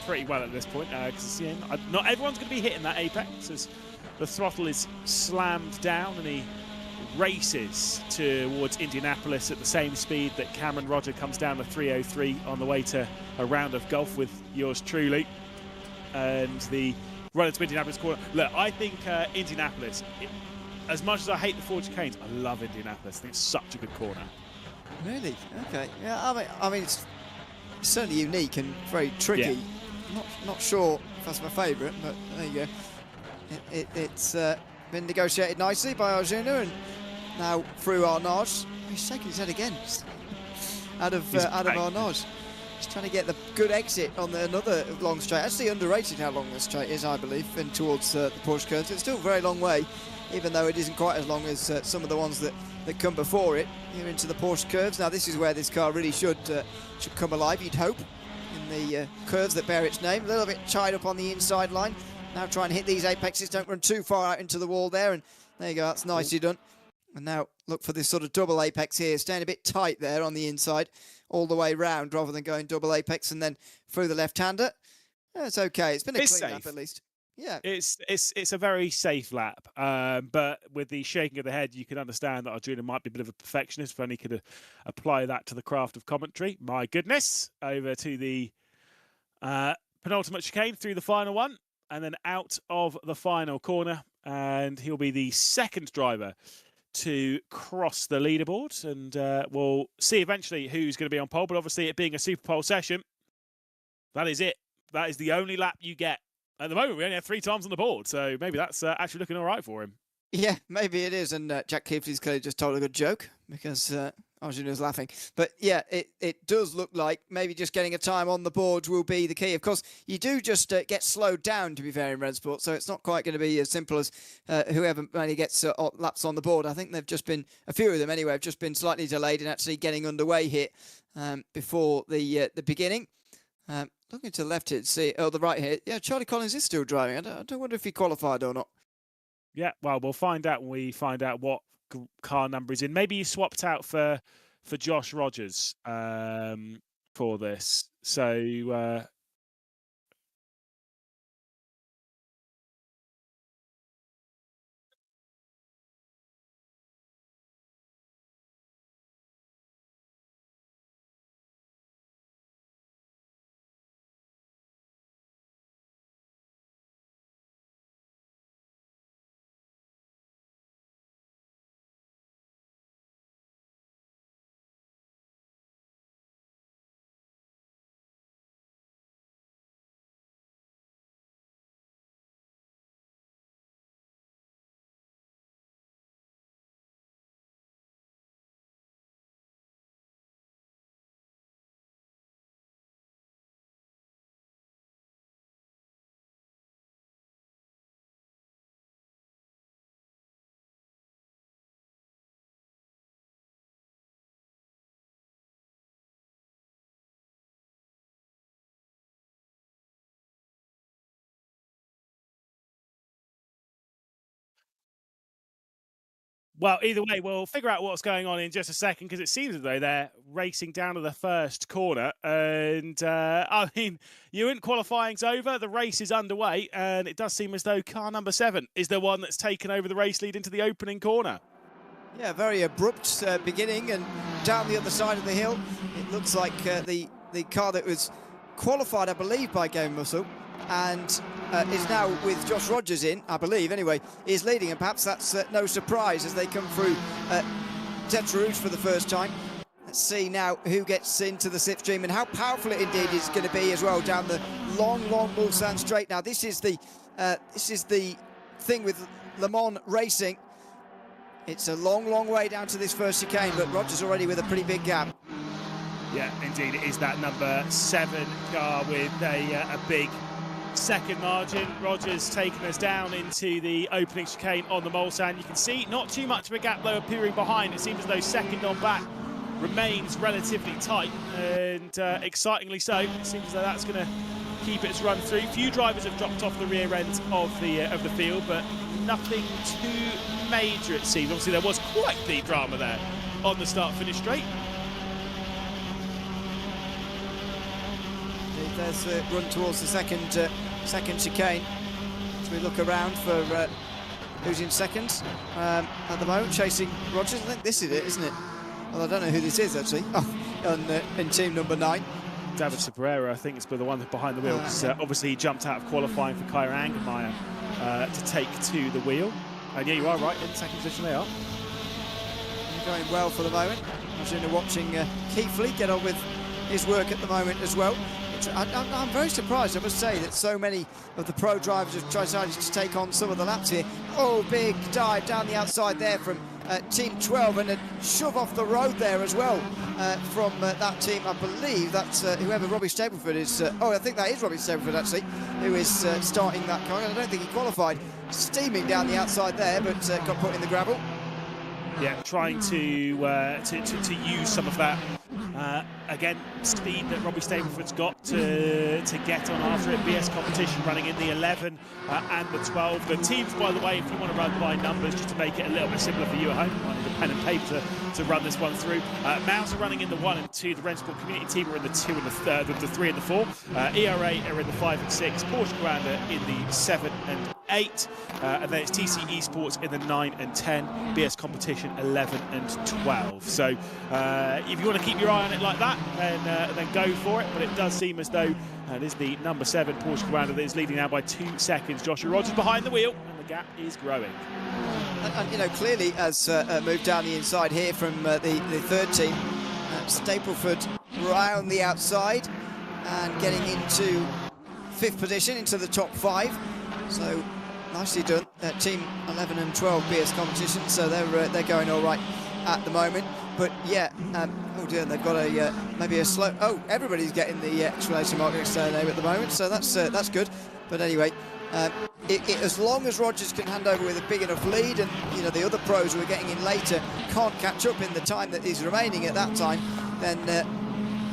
pretty well at this point because not everyone's going to be hitting that apex as the throttle is slammed down and he races towards Indianapolis at the same speed that Cameron Roger comes down to 303 on the way to a round of golf with yours truly. And the run into Indianapolis corner. Look, I think Indianapolis, as much as I hate the four chicanes, I love Indianapolis. I think it's such a good corner. Really? Okay. Yeah, I mean it's certainly unique and very tricky. Yeah. Not sure if that's my favourite, but there you go. It's been negotiated nicely by Arjuna, and now through Arnage. He's shaking his head again. out of Arnage. He's trying to get the good exit on another long straight. Actually underrated how long the straight is, I believe, and towards the Porsche curves. It's still a very long way, even though it isn't quite as long as some of the ones that come before it. Here into the Porsche curves. Now this is where this car really should come alive, you'd hope, in the curves that bear its name. A little bit tied up on the inside line. Now try and hit these apexes, don't run too far out into the wall there, and there you go, that's nicely done. And now look for this sort of double apex here, staying a bit tight there on the inside, all the way round rather than going double apex and then through the left-hander. It's okay, it's been a clean lap at least. Yeah, it's a very safe lap, but with the shaking of the head, you can understand that Arjuna might be a bit of a perfectionist. If only could apply that to the craft of commentary. My goodness, over to the penultimate chicane through the final one, and then out of the final corner, and he'll be the second driver to cross the leaderboard, and we'll see eventually who's going to be on pole. But obviously, it being a super pole session, that is it. That is the only lap you get. At the moment, we only have 3 times on the board, so maybe that's actually looking all right for him. Yeah, maybe it is, and Jack Keefley's clearly just told a good joke because Arjuna's laughing. But yeah, it does look like maybe just getting a time on the board will be the key. Of course, you do just get slowed down, to be fair, in RENNSPORT, so it's not quite going to be as simple as whoever only gets laps on the board. I think they've just been, a few of them anyway, have just been slightly delayed in actually getting underway here before the beginning. Looking to the left here to see, the right here. Yeah, Charlie Collins is still driving. I don't wonder if he qualified or not. Yeah, well, we'll find out when we find out what car number he's in. Maybe he swapped out for Josh Rogers for this. So well, either way, we'll figure out what's going on in just a second because it seems as though they're racing down to the first corner. And, I mean, Ewan, qualifying's over, the race is underway, and it does seem as though car number 7 is the one that's taken over the race lead into the opening corner. Yeah, very abrupt beginning, and down the other side of the hill, it looks like the car that was qualified, I believe, by Game Muscle, and is now with Josh Rogers in, I believe, anyway, is leading, and perhaps that's no surprise as they come through Tête Rouge for the first time. Let's see now who gets into the slipstream and how powerful it indeed is going to be as well down the long Mulsanne straight. Now this is the thing with Le Mans racing. It's a long way down to this first chicane, but Rogers already with a pretty big gap. Yeah, indeed, it is that number 7 car with a big second margin. Rogers taking us down into the opening chicane on the Mulsanne. You can see not too much of a gap though appearing behind. It seems as though second on back remains relatively tight, and excitingly so. It seems as though that's going to keep its run through. Few drivers have dropped off the rear end of the field, but nothing too major it seems. Obviously there was quite the drama there on the start-finish straight. There's a run towards the second chicane as we look around for who's in second at the moment, chasing Rogers. I think this is it, isn't it? Well, I don't know who this is actually. Oh, in team number 9. David Sabrera, I think, is the one behind the wheel, because obviously he jumped out of qualifying for Kyra Angermeyer to take to the wheel. And yeah, you are right, in second position they are. They're going well for the moment. I'm watching Keithley get on with his work at the moment as well. I'm very surprised, I must say, that so many of the pro drivers have decided to take on some of the laps here. Oh, big dive down the outside there from Team 12, and a shove off the road there as well from that team. I believe that's whoever Robbie Stapleford is. I think that is Robbie Stapleford actually, who is starting that car. I don't think he qualified. Steaming down the outside there, but got put in the gravel. Yeah, trying to use some of that again speed that Robbie Stapleford's got to get on after it. BS competition running in the 11 and the 12. The teams, by the way, if you want to run by numbers, just to make it a little bit simpler for you at home, I need a pen and paper to run this one through. Mouse are running in the 1 and 2. The RENNSPORT community team are in the 2 and the 3 and the 4. ERA are in the 5 and 6. Porsche Commander in the 7 and 8. And then it's TC Esports in the 9 and 10. BS competition 11 and 12. So if you want to keep your eye on it like that, then go for it. But it does seem as though it is the number 7 Porsche Commander that is leading now by 2 seconds. Joshua Rogers behind the wheel, and the gap is growing. And you know, clearly as moved down the inside here from the third team, Stapleford round the outside and getting into 5th position, into the top 5. So nicely done. Team 11 and 12 BS competition, so they're going all right at the moment. But yeah, oh dear, they've got a maybe a slow. Oh, everybody's getting the exclamation mark next to their name at the moment, so that's good. But anyway, as long as Rogers can hand over with a big enough lead, and you know the other pros who are getting in later can't catch up in the time that is remaining at that time, then they're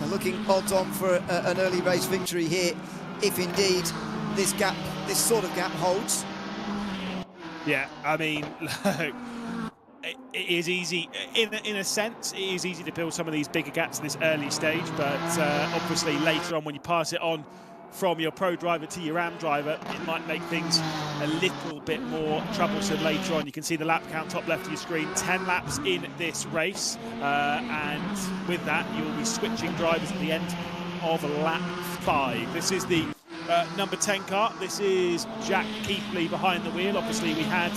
looking odds on for an early race victory here, if indeed this sort of gap holds. Yeah, I mean, it is easy, in a sense, it is easy to build some of these bigger gaps in this early stage, but obviously later on when you pass it on from your pro driver to your AM driver, it might make things a little bit more troublesome later on. You can see the lap count top left of your screen, 10 laps in this race, and with that you'll be switching drivers at the end of lap 5. This is the number 10 car. This is Jack Keithley behind the wheel. Obviously we had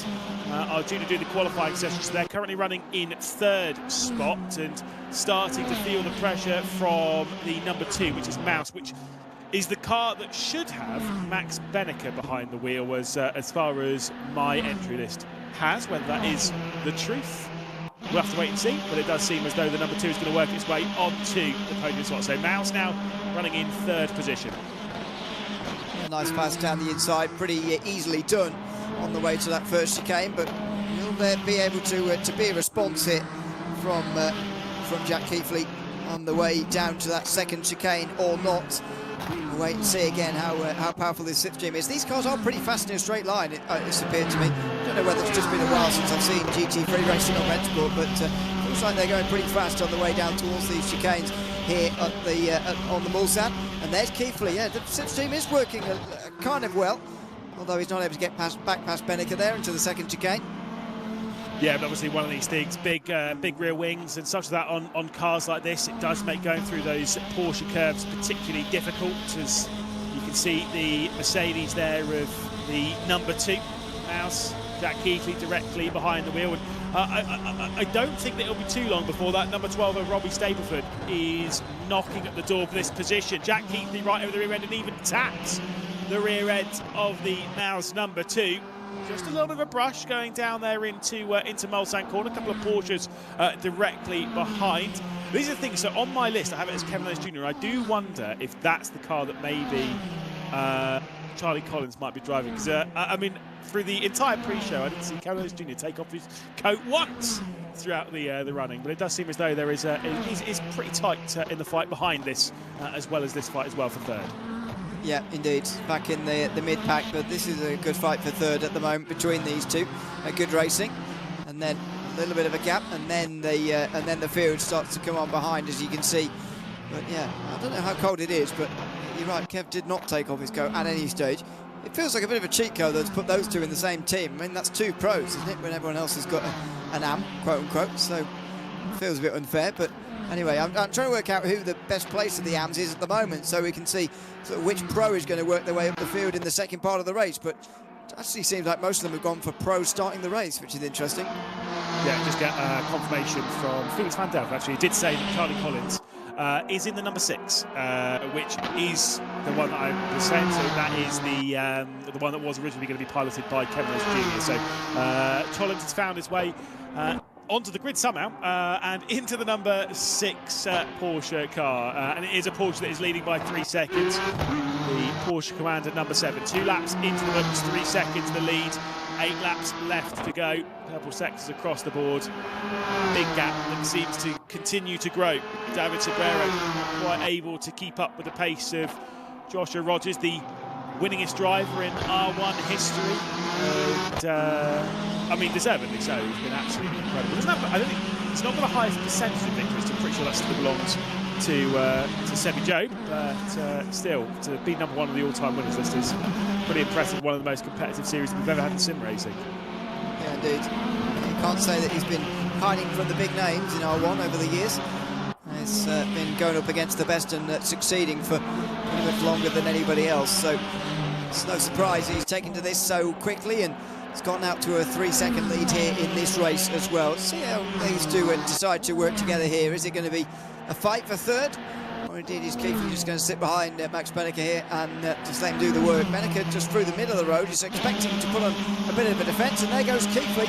are due to do the qualifying session, so they're currently running in 3rd spot and starting to feel the pressure from the number 2, which is Mouse, which is the car that should have Max Benneker behind the wheel, as far as my entry list has. Whether that is the truth, we'll have to wait and see, but it does seem as though the number 2 is going to work its way onto the podium slot. So Mouse now running in 3rd position. A nice pass down the inside, pretty easily done on the way to that first chicane, but will there be able to be a response here from Jack Keithley on the way down to that second chicane or not? We'll wait and see again how powerful this slipstream is. These cars are pretty fast in a straight line, it's appeared to me. I don't know whether it's just been a while since I've seen GT3 racing on RENNSPORT, but it looks like they're going pretty fast on the way down towards these chicanes here at on the Mulsanne. And there's Keithley. Yeah, the slipstream is working kind of well, although he's not able to get back past Benneker there into the second chicane. Yeah, but obviously one of these things, big rear wings and such as that on cars like this, it does make going through those Porsche curves particularly difficult, as you can see the Mercedes there of the number 2, Mouse, Jack Keithley directly behind the wheel. And I don't think that it'll be too long before that number 12 of Robbie Stapleford is knocking at the door for this position. Jack Keithley right over the rear end and even taps the rear end of the Now's number 2. Just a little bit of a brush going down there into Mulsanne corner. A couple of Porsches directly behind. These are the things. So on my list, I have it as Kevin Ellis Jr. I do wonder if that's the car that maybe Charlie Collins might be driving. Because I mean, through the entire pre-show, I didn't see Kevin Ellis Jr. take off his coat once throughout the running. But it does seem as though there is is pretty tight in the fight behind this, as well as this fight as well for third. Yeah, indeed. Back in the mid-pack, but this is a good fight for third at the moment between these two. Good racing, and then a little bit of a gap, and then the field starts to come on behind, as you can see. But yeah, I don't know how cold it is, but you're right, Kev did not take off his coat at any stage. It feels like a bit of a cheat code though to put those two in the same team. I mean, that's two pros, isn't it, when everyone else has got an AM, quote-unquote, so it feels a bit unfair, but anyway, I'm trying to work out who the best place of the AMs is at the moment, so we can see sort of which pro is going to work their way up the field in the second part of the race. But it actually seems like most of them have gone for pros starting the race, which is interesting. Yeah, just get confirmation from Felix van Delft. Actually, he did say that Charlie Collins is in the number 6, which is the one that I was saying. So that is the one that was originally going to be piloted by Kevin Ellis Jr. So Collins has found his way onto the grid somehow and into the number 6 Porsche car, and it is a Porsche that is leading by 3 seconds. The Porsche Commander number 7, 2 laps into the books, 3 seconds the lead, 8 laps left to go. Purple sectors across the board. Big gap that seems to continue to grow. David Sobrero not quite able to keep up with the pace of Joshua Rogers, the winningest driver in R1 history, and I mean, deservedly so. He's been absolutely incredible. I don't think it's not got the highest percentage of victories. I'm pretty sure that still belongs to Sebi Jobe, but still, to be number 1 on the all-time winners list is pretty impressive. One of the most competitive series we've ever had in sim racing. Yeah, indeed. You can't say that he's been hiding from the big names in R1 over the years. He's been going up against the best and succeeding for pretty much longer than anybody else. So it's no surprise he's taken to this so quickly, and it's gotten out to a 3-second lead here in this race as well. Let's see how these two decide to work together here. Is it going to be a fight for third? Or indeed is Keithley just going to sit behind Max Benneker here and just let him do the work? Benneker just through the middle of the road. He's expecting to put on a bit of a defence, and there goes Keithley.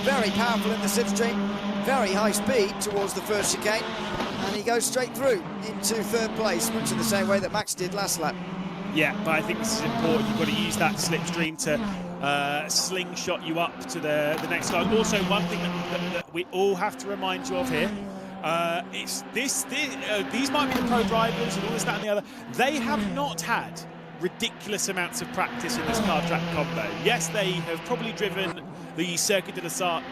Very powerful in the slipstream, very high speed towards the first chicane, and he goes straight through into third place, much in the same way that Max did last lap. Yeah, but I think this is important. You've got to use that slipstream to slingshot you up to the next car. Also, one thing that we all have to remind you of here, these might be the pro drivers and all this, that and the other. They have not had ridiculous amounts of practice in this car track combo. Yes, they have probably driven the Circuit de la Sarthe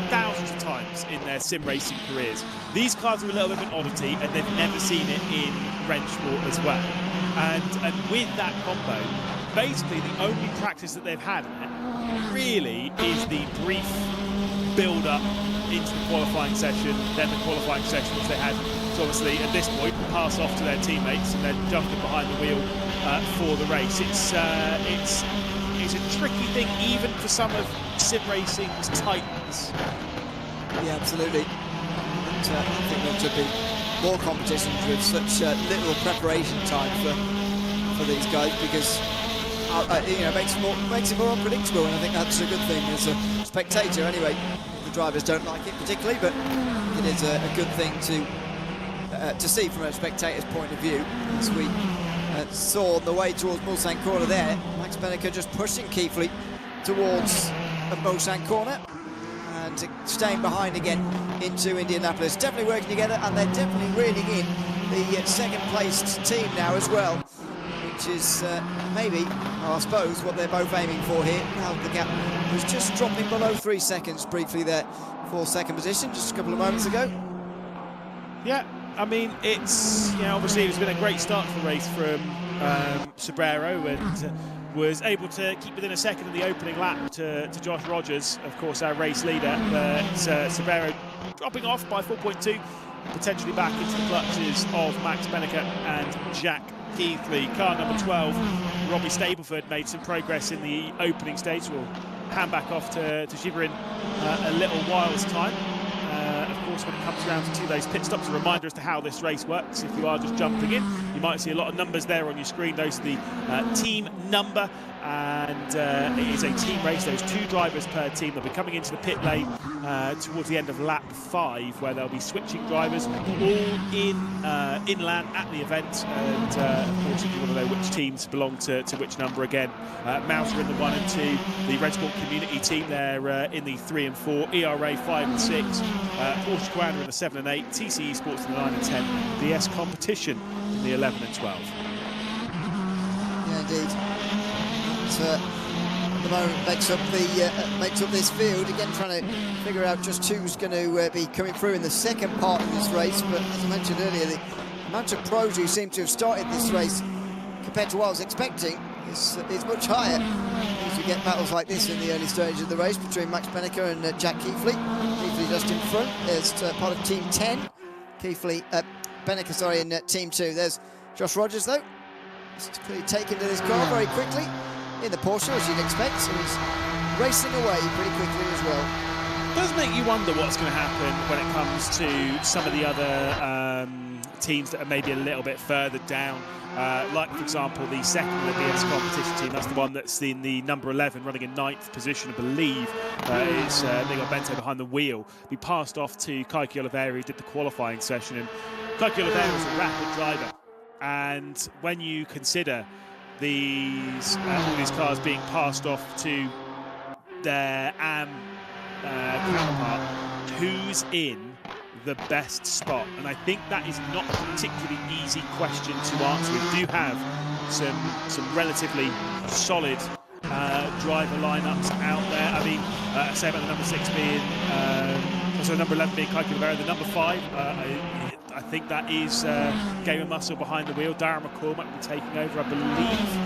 thousands of times in their sim racing careers. These cars are a little bit of an oddity, and they've never seen it in RENNSPORT as well. And with that combo, basically the only practice that they've had in it really is the brief build-up into the qualifying session, then the qualifying session which they had to obviously at this point pass off to their teammates and then jumping behind the wheel for the race. It's a tricky thing even for some of sim racing's titans. Yeah, absolutely. And, I think there should be more competitions with such little preparation time for these guys, because it makes it more unpredictable, and I think that's a good thing as a spectator. Anyway, the drivers don't like it particularly, but it is a good thing to see from a spectator's point of view. As we saw on the way towards Mulsanne corner there, Max Benneker just pushing Keithley towards Mulsanne corner and staying behind again into Indianapolis. Definitely working together, and they're definitely reeling in the second placed team now as well, which is maybe, I suppose, what they're both aiming for here. Now the gap was just dropping below 3 seconds briefly there for second position just a couple of moments ago. Yeah, I mean, it's, obviously it's been a great start to the race from Sobrero, and was able to keep within a second of the opening lap to Josh Rogers, of course, our race leader. But Sobrero dropping off by 4.2, potentially back into the clutches of Max Benneker and Jack Keithley. Car number 12, Robbie Stapleford, made some progress in the opening stage. We'll hand back off to Shiver in a little while's time. Of course, when it comes around to those pit stops, a reminder as to how this race works. If you are just jumping in, you might see a lot of numbers there on your screen. Those are the team number, and it is a team race. There's 2 drivers per team. They'll be coming into the pit lane towards the end of lap 5, where they'll be switching drivers all inland at the event. And of course, if you want to know which teams belong to which number, again, Mouse are in the 1 and 2, the RENNSPORT community team, they're in the 3 and 4, ERA 5 and 6, Porsche Commander in the 7 and 8, TCE Sports in the 9 and 10, DS Competition in the 11 and 12. Yeah, indeed. At the moment makes up this field. Again, trying to figure out just who's going to be coming through in the second part of this race. But as I mentioned earlier, the amount of pros who seem to have started this race compared to what I was expecting is much higher. As we get battles like this in the early stage of the race between Max Benneker and Jack Keithley. Keithley just in front as part of Team 10. Benneker, sorry, in Team 2. There's Josh Rogers, though. He's clearly taken to this car very quickly in the Porsche, as you'd expect, so he's racing away pretty quickly as well. It does make you wonder what's going to happen when it comes to some of the other teams that are maybe a little bit further down. Like, for example, the second of the DS Competition team, that's the one that's in the number 11, running in 9th position, I believe. They got Bento behind the wheel. Be passed off to Kaiki Oliveira, who did the qualifying session. And Kaiki Oliveira is a rapid driver. And when you consider all these cars being passed off to their counterpart, who's in the best spot? And I think that is not a particularly easy question to answer. We do have some relatively solid driver lineups out there. I mean, say about the number 6 being, number 11 being Kaiki Oliveira, the number 5. I think that is Gamer Muscle behind the wheel. Darren McCormack will be taking over, I believe,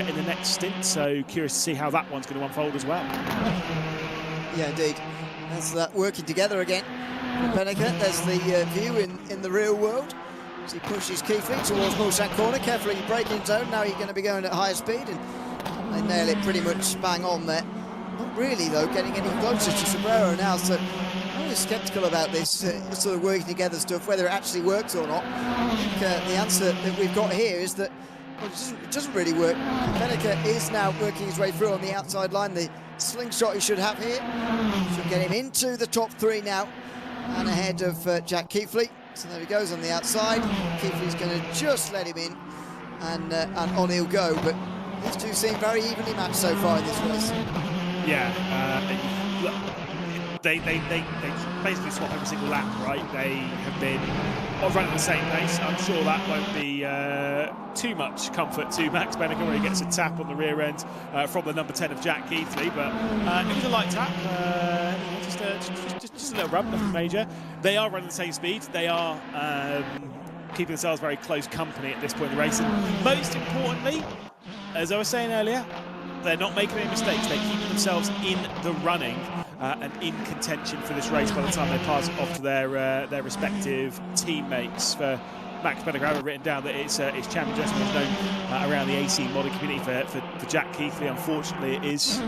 in the next stint. So curious to see how that one's going to unfold as well. Yeah, indeed. That's that working together again. Benneker, there's the view in the real world. As he pushes Keithley towards Mulsanne corner, carefully braking zone. Now he's going to be going at higher speed, and they nail it pretty much bang on there. Not really, though, getting any closer to Sobrero now. So I'm always sceptical about this sort of working together stuff, whether it actually works or not. I think the answer that we've got here is that it doesn't really work. Benneker is now working his way through on the outside line. The slingshot he should have here should get him into the top 3 now, and ahead of Jack Keithley. So there he goes on the outside. Keithley's going to just let him in, and on he'll go. But these two seem very evenly matched so far in this race. Yeah, look, they basically swap every single lap, right? They have been running at the same pace. I'm sure that won't be too much comfort to Max Benneker, where he gets a tap on the rear end from the number 10 of Jack Keithley. But it was a light tap, just a little rub, nothing major. They are running the same speed. They are keeping themselves very close company at this point in the race. And most importantly, as I was saying earlier, they're not making any mistakes. They're keeping themselves in the running and in contention for this race by the time they pass it off to their respective teammates. For Max Benneker, I have written down that it's Champion Gentleman is known around the AC modding community for Jack Keithley. Unfortunately, it is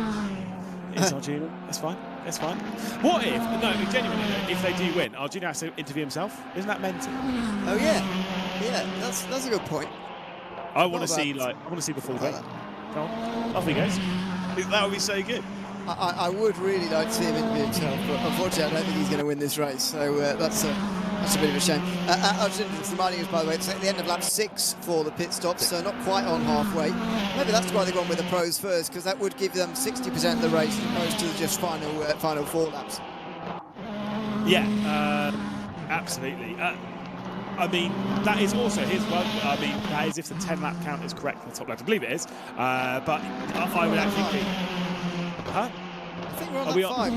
Arjuna. That's fine. That's fine. What if, no, genuinely, if they do win, Arjuna has to interview himself? Isn't that mental? Oh yeah, that's a good point. I want to see the full thing. Come on, off he goes. That would be so good. I would really like to see him interview himself, but unfortunately I don't think he's going to win this race, so that's a bit of a shame. I was just reminding us, by the way, it's at the end of lap 6 for the pit stop, so not quite on halfway. Maybe that's why they've gone with the pros first, because that would give them 60% of the race as opposed to just final 4 laps. Yeah, absolutely. I mean, that is also his one. I mean, that is if the 10-lap count is correct in the top left. I believe it is. But I would actually think... Huh? I think we're on lap 5.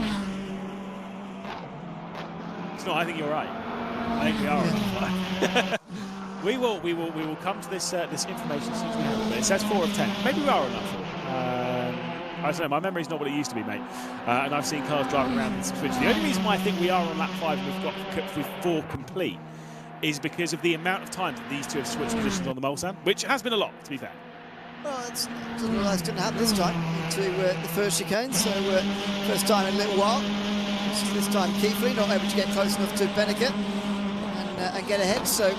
It's not. I think you're right. I think we are on lap 5. We will come to this information as soon as we have it. But it says 4 of 10. Maybe we are on lap 4. I don't know. My memory's not what it used to be, mate. And I've seen cars driving around in switch. The only reason why I think we are on lap 5 and we've 4 complete is because of the amount of times that these two have switched positions on the Mulsanne, which has been a lot, to be fair. Well, it's didn't realise it couldn't happen this time into the first chicane, so first time in a little while. This time Keithley not able to get close enough to Benneker and get ahead, so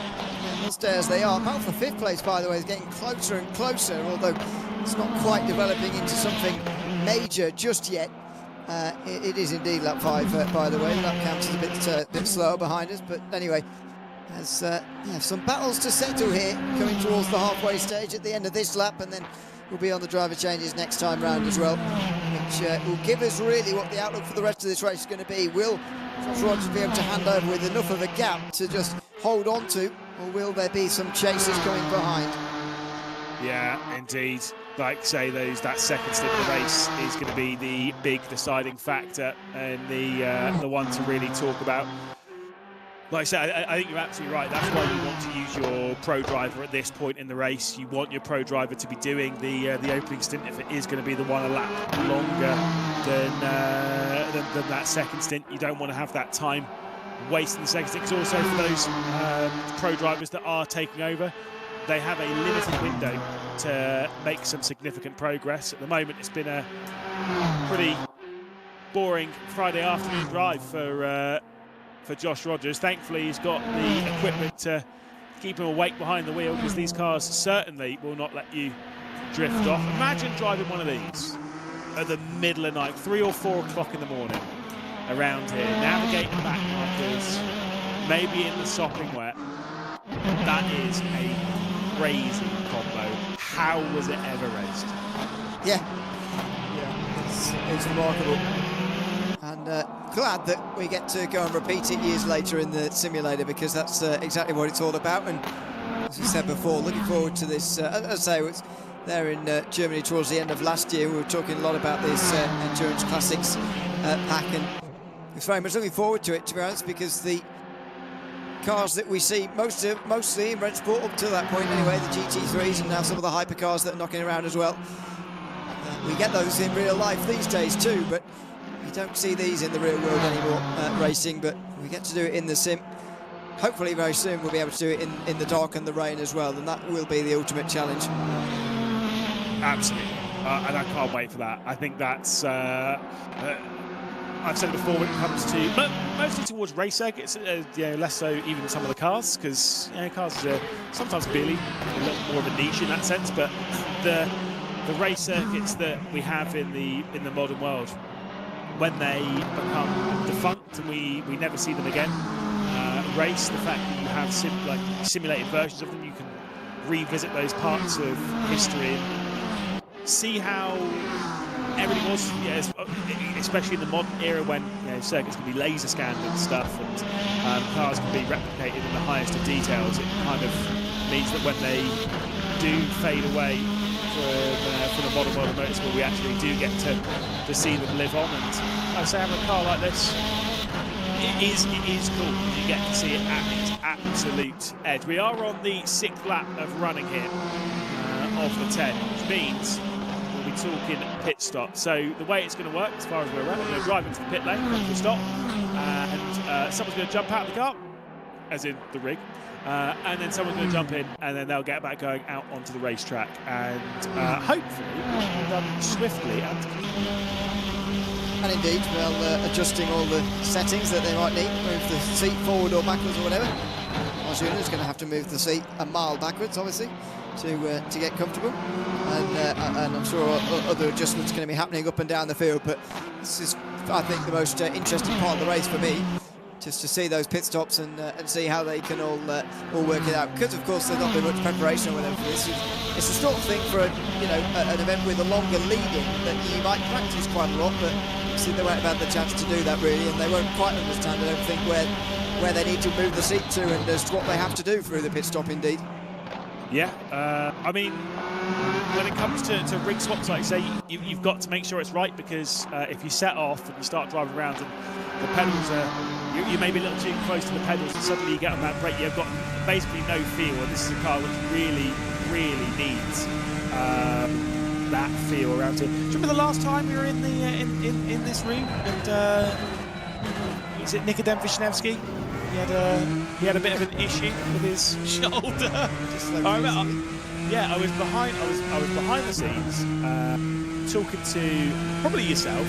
they'll stay as they are. Battle for 5th place, by the way, is getting closer and closer, although it's not quite developing into something major just yet. It is indeed lap 5, by the way. Lap count is a bit slower behind us, but anyway, there's some battles to settle here, coming towards the halfway stage at the end of this lap, and then we'll be on the driver changes next time round as well, which will give us really what the outlook for the rest of this race is going to be. Will Josh Rogers be able to hand over with enough of a gap to just hold on to, or will there be some chasers coming behind? Yeah, indeed. Like say that second stint of the race is going to be the big deciding factor and the one to really talk about. Like I said, I think you're absolutely right. That's why you want to use your pro driver at this point in the race. You want your pro driver to be doing the opening stint if it is going to be the one a lap longer than that second stint. You don't want to have that time wasting the second stint. Because also for those pro drivers that are taking over, they have a limited window to make some significant progress. At the moment, it's been a pretty boring Friday afternoon drive for Josh Rogers. Thankfully, he's got the equipment to keep him awake behind the wheel, because these cars certainly will not let you drift off. Imagine driving one of these at the middle of the night, 3 or 4 o'clock in the morning, around here, navigating back markers, maybe in the sopping wet. That is a crazy combo. How was it ever raced? Yeah, it's remarkable. And glad that we get to go and repeat it years later in the simulator, because that's exactly what it's all about. And as we said before, looking forward to this. As I say, it was there in Germany towards the end of last year. We were talking a lot about this Endurance Classics pack, and I was very much looking forward to it, to be honest, because the cars that we see mostly in RENNSPORT up to that point anyway, the GT3s and now some of the hypercars that are knocking around as well. We get those in real life these days too, but you don't see these in the real world anymore racing, but we get to do it in the sim. Hopefully very soon we'll be able to do it in the dark and the rain as well, and that will be the ultimate challenge. Absolutely, and I can't wait for that. I think that's I've said it before, when it comes to mostly towards race circuits, less so even some of the cars, because cars are sometimes really a little more of a niche in that sense. But the race circuits that we have in the modern world, when they become defunct and we never see them again, race, the fact that you have simulated versions of them, you can revisit those parts of history and see how everything was, especially in the modern era when circuits can be laser scanned and stuff, and cars can be replicated in the highest of details. It kind of means that when they do fade away from the modern world of motorsport, we actually do get to see them live on. And I say, having a car like this, it is cool. You get to see it at its absolute edge. We are on the 6th lap of running here of the 10, which means we'll be talking pit stop. So the way it's going to work, as far as we're aware, we're going to drive into the pit lane, come to a stop, and someone's going to jump out of the car, as in the rig, and then someone's going to jump in, and then they'll get back going out onto the racetrack, and hopefully run swiftly and indeed, well, adjusting all the settings that they might need, move the seat forward or backwards or whatever. Arjuna is going to have to move the seat a mile backwards, obviously, to get comfortable, and I'm sure other adjustments are going to be happening up and down the field. But this is, I think, the most interesting part of the race for me, just to see those pit stops and see how they can all work it out. Because of course there's not been much preparation or whatever for this. It's the sort of thing for an event with a longer lead-in that you might practice quite a lot, but obviously they won't have had the chance to do that really, and they won't quite understand, I don't think, where they need to move the seat to and as to what they have to do through the pit stop indeed. Yeah, I mean, when it comes to rig swaps, like I say, you've got to make sure it's right, because if you set off and you start driving around and the pedals are, you may be a little too close to the pedals, and suddenly you get on that brake, you've got basically no feel, and this is a car which really, really needs that feel around it. Do you remember the last time we were in the in this room, and is it Nikodem Vishnevsky? he had a bit of an issue with his shoulder. I remember, yeah, I was behind the scenes, talking to probably yourself,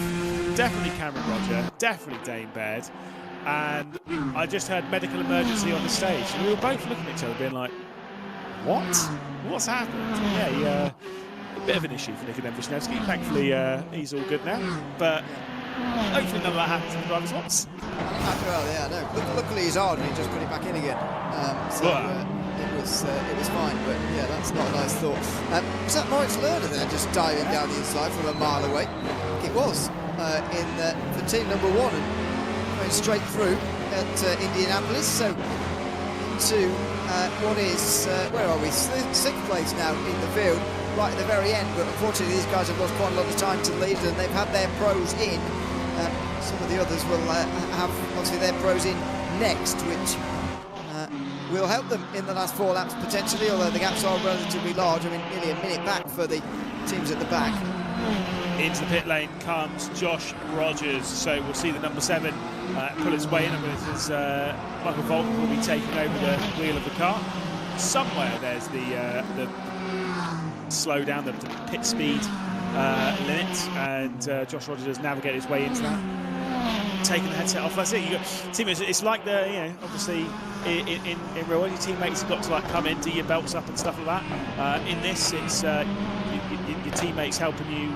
definitely Cameron Roger, definitely Dane Baird, and I just heard medical emergency on the stage, and we were both looking at each other, being like, "What? What's happened?" Yeah, a bit of an issue for Nick Wisniewski. Thankfully, he's all good now, but hopefully none of that happens in the driver's swaps. Well, yeah, no. Luckily he's hard and he just put it back in again. It was fine, but yeah, that's not a nice thought. Was that Moritz Lerner there just diving down the inside from a mile away? It was for team number 1 and going straight through at Indianapolis. So into what is, where are we? 6th place now in the field, right at the very end, but unfortunately these guys have lost quite a lot of time to the lead and they've had their pros in. Some of the others will have obviously their pros in next, which will help them in the last 4 laps potentially, although the gaps are relatively large. I mean, nearly a minute back for the teams at the back. Into the pit lane comes Josh Rogers, so we'll see the number 7 pull its way in, and as Michael Volk will be taking over the wheel of the car. Somewhere there's the slow down, the pit speed limit, and Josh Rogers has navigated his way into that, taking the headset off. That's it. You got teammates. It's like obviously in real world, your teammates have got to like come in, do your belts up and stuff like that. In this, it's your teammates helping you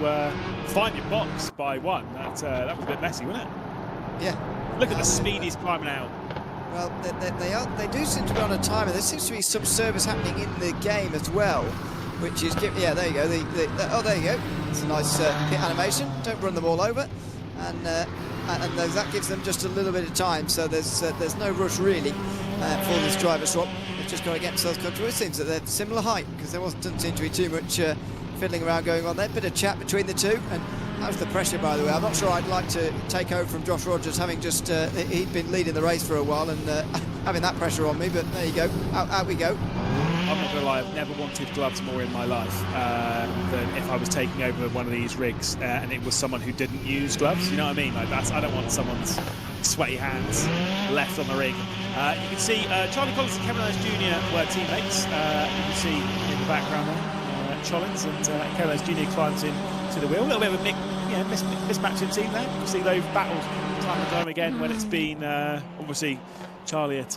find your box by one. That was a bit messy, wasn't it? Yeah. Look at the speed he's climbing out. Well, they do seem to be on a timer. There seems to be some service happening in the game as well, which is yeah. There you go. Oh, there you go. It's a nice pit animation. Don't run them all over, and that gives them just a little bit of time. So there's no rush really for this driver swap. They've just got to get themselves comfortable. It seems that they're similar height because there doesn't seem to be too much fiddling around going on there. Bit of chat between the two, and how's the pressure, by the way? I'm not sure I'd like to take over from Josh Rogers, having just he'd been leading the race for a while and having that pressure on me. But there you go. Out we go. I'm not going to lie, I've never wanted gloves more in my life than if I was taking over one of these rigs and it was someone who didn't use gloves. You know what I mean? Like I don't want someone's sweaty hands left on the rig. You can see Charlie Collins and Kevin Owens Jr. were teammates. You can see in the background there, Collins and Kevin Owens Jr. climbs in to the wheel. A little bit of a mismatch in team there. You can see they've battled time and time again when it's been obviously Charlie at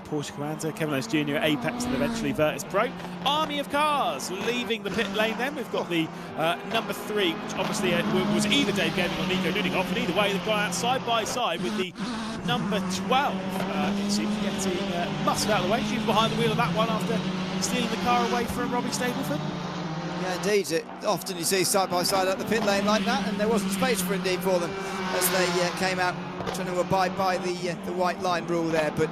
Porsche Commander, Kevin Owens Jr. at Apex, and eventually Virtus Pro. Army of cars leaving the pit lane then. We've got the number 3, which obviously was either Dave Gaming or Nico Nuningoff, and either way they've gone out side by side with the number 12. It seems getting muscled out of the way. She's behind the wheel of that one after stealing the car away from Robbie Stableford. Yeah, indeed. Often you see side by side at the pit lane like that, and there wasn't space for indeed for them as they came out trying to abide by the white line rule there, but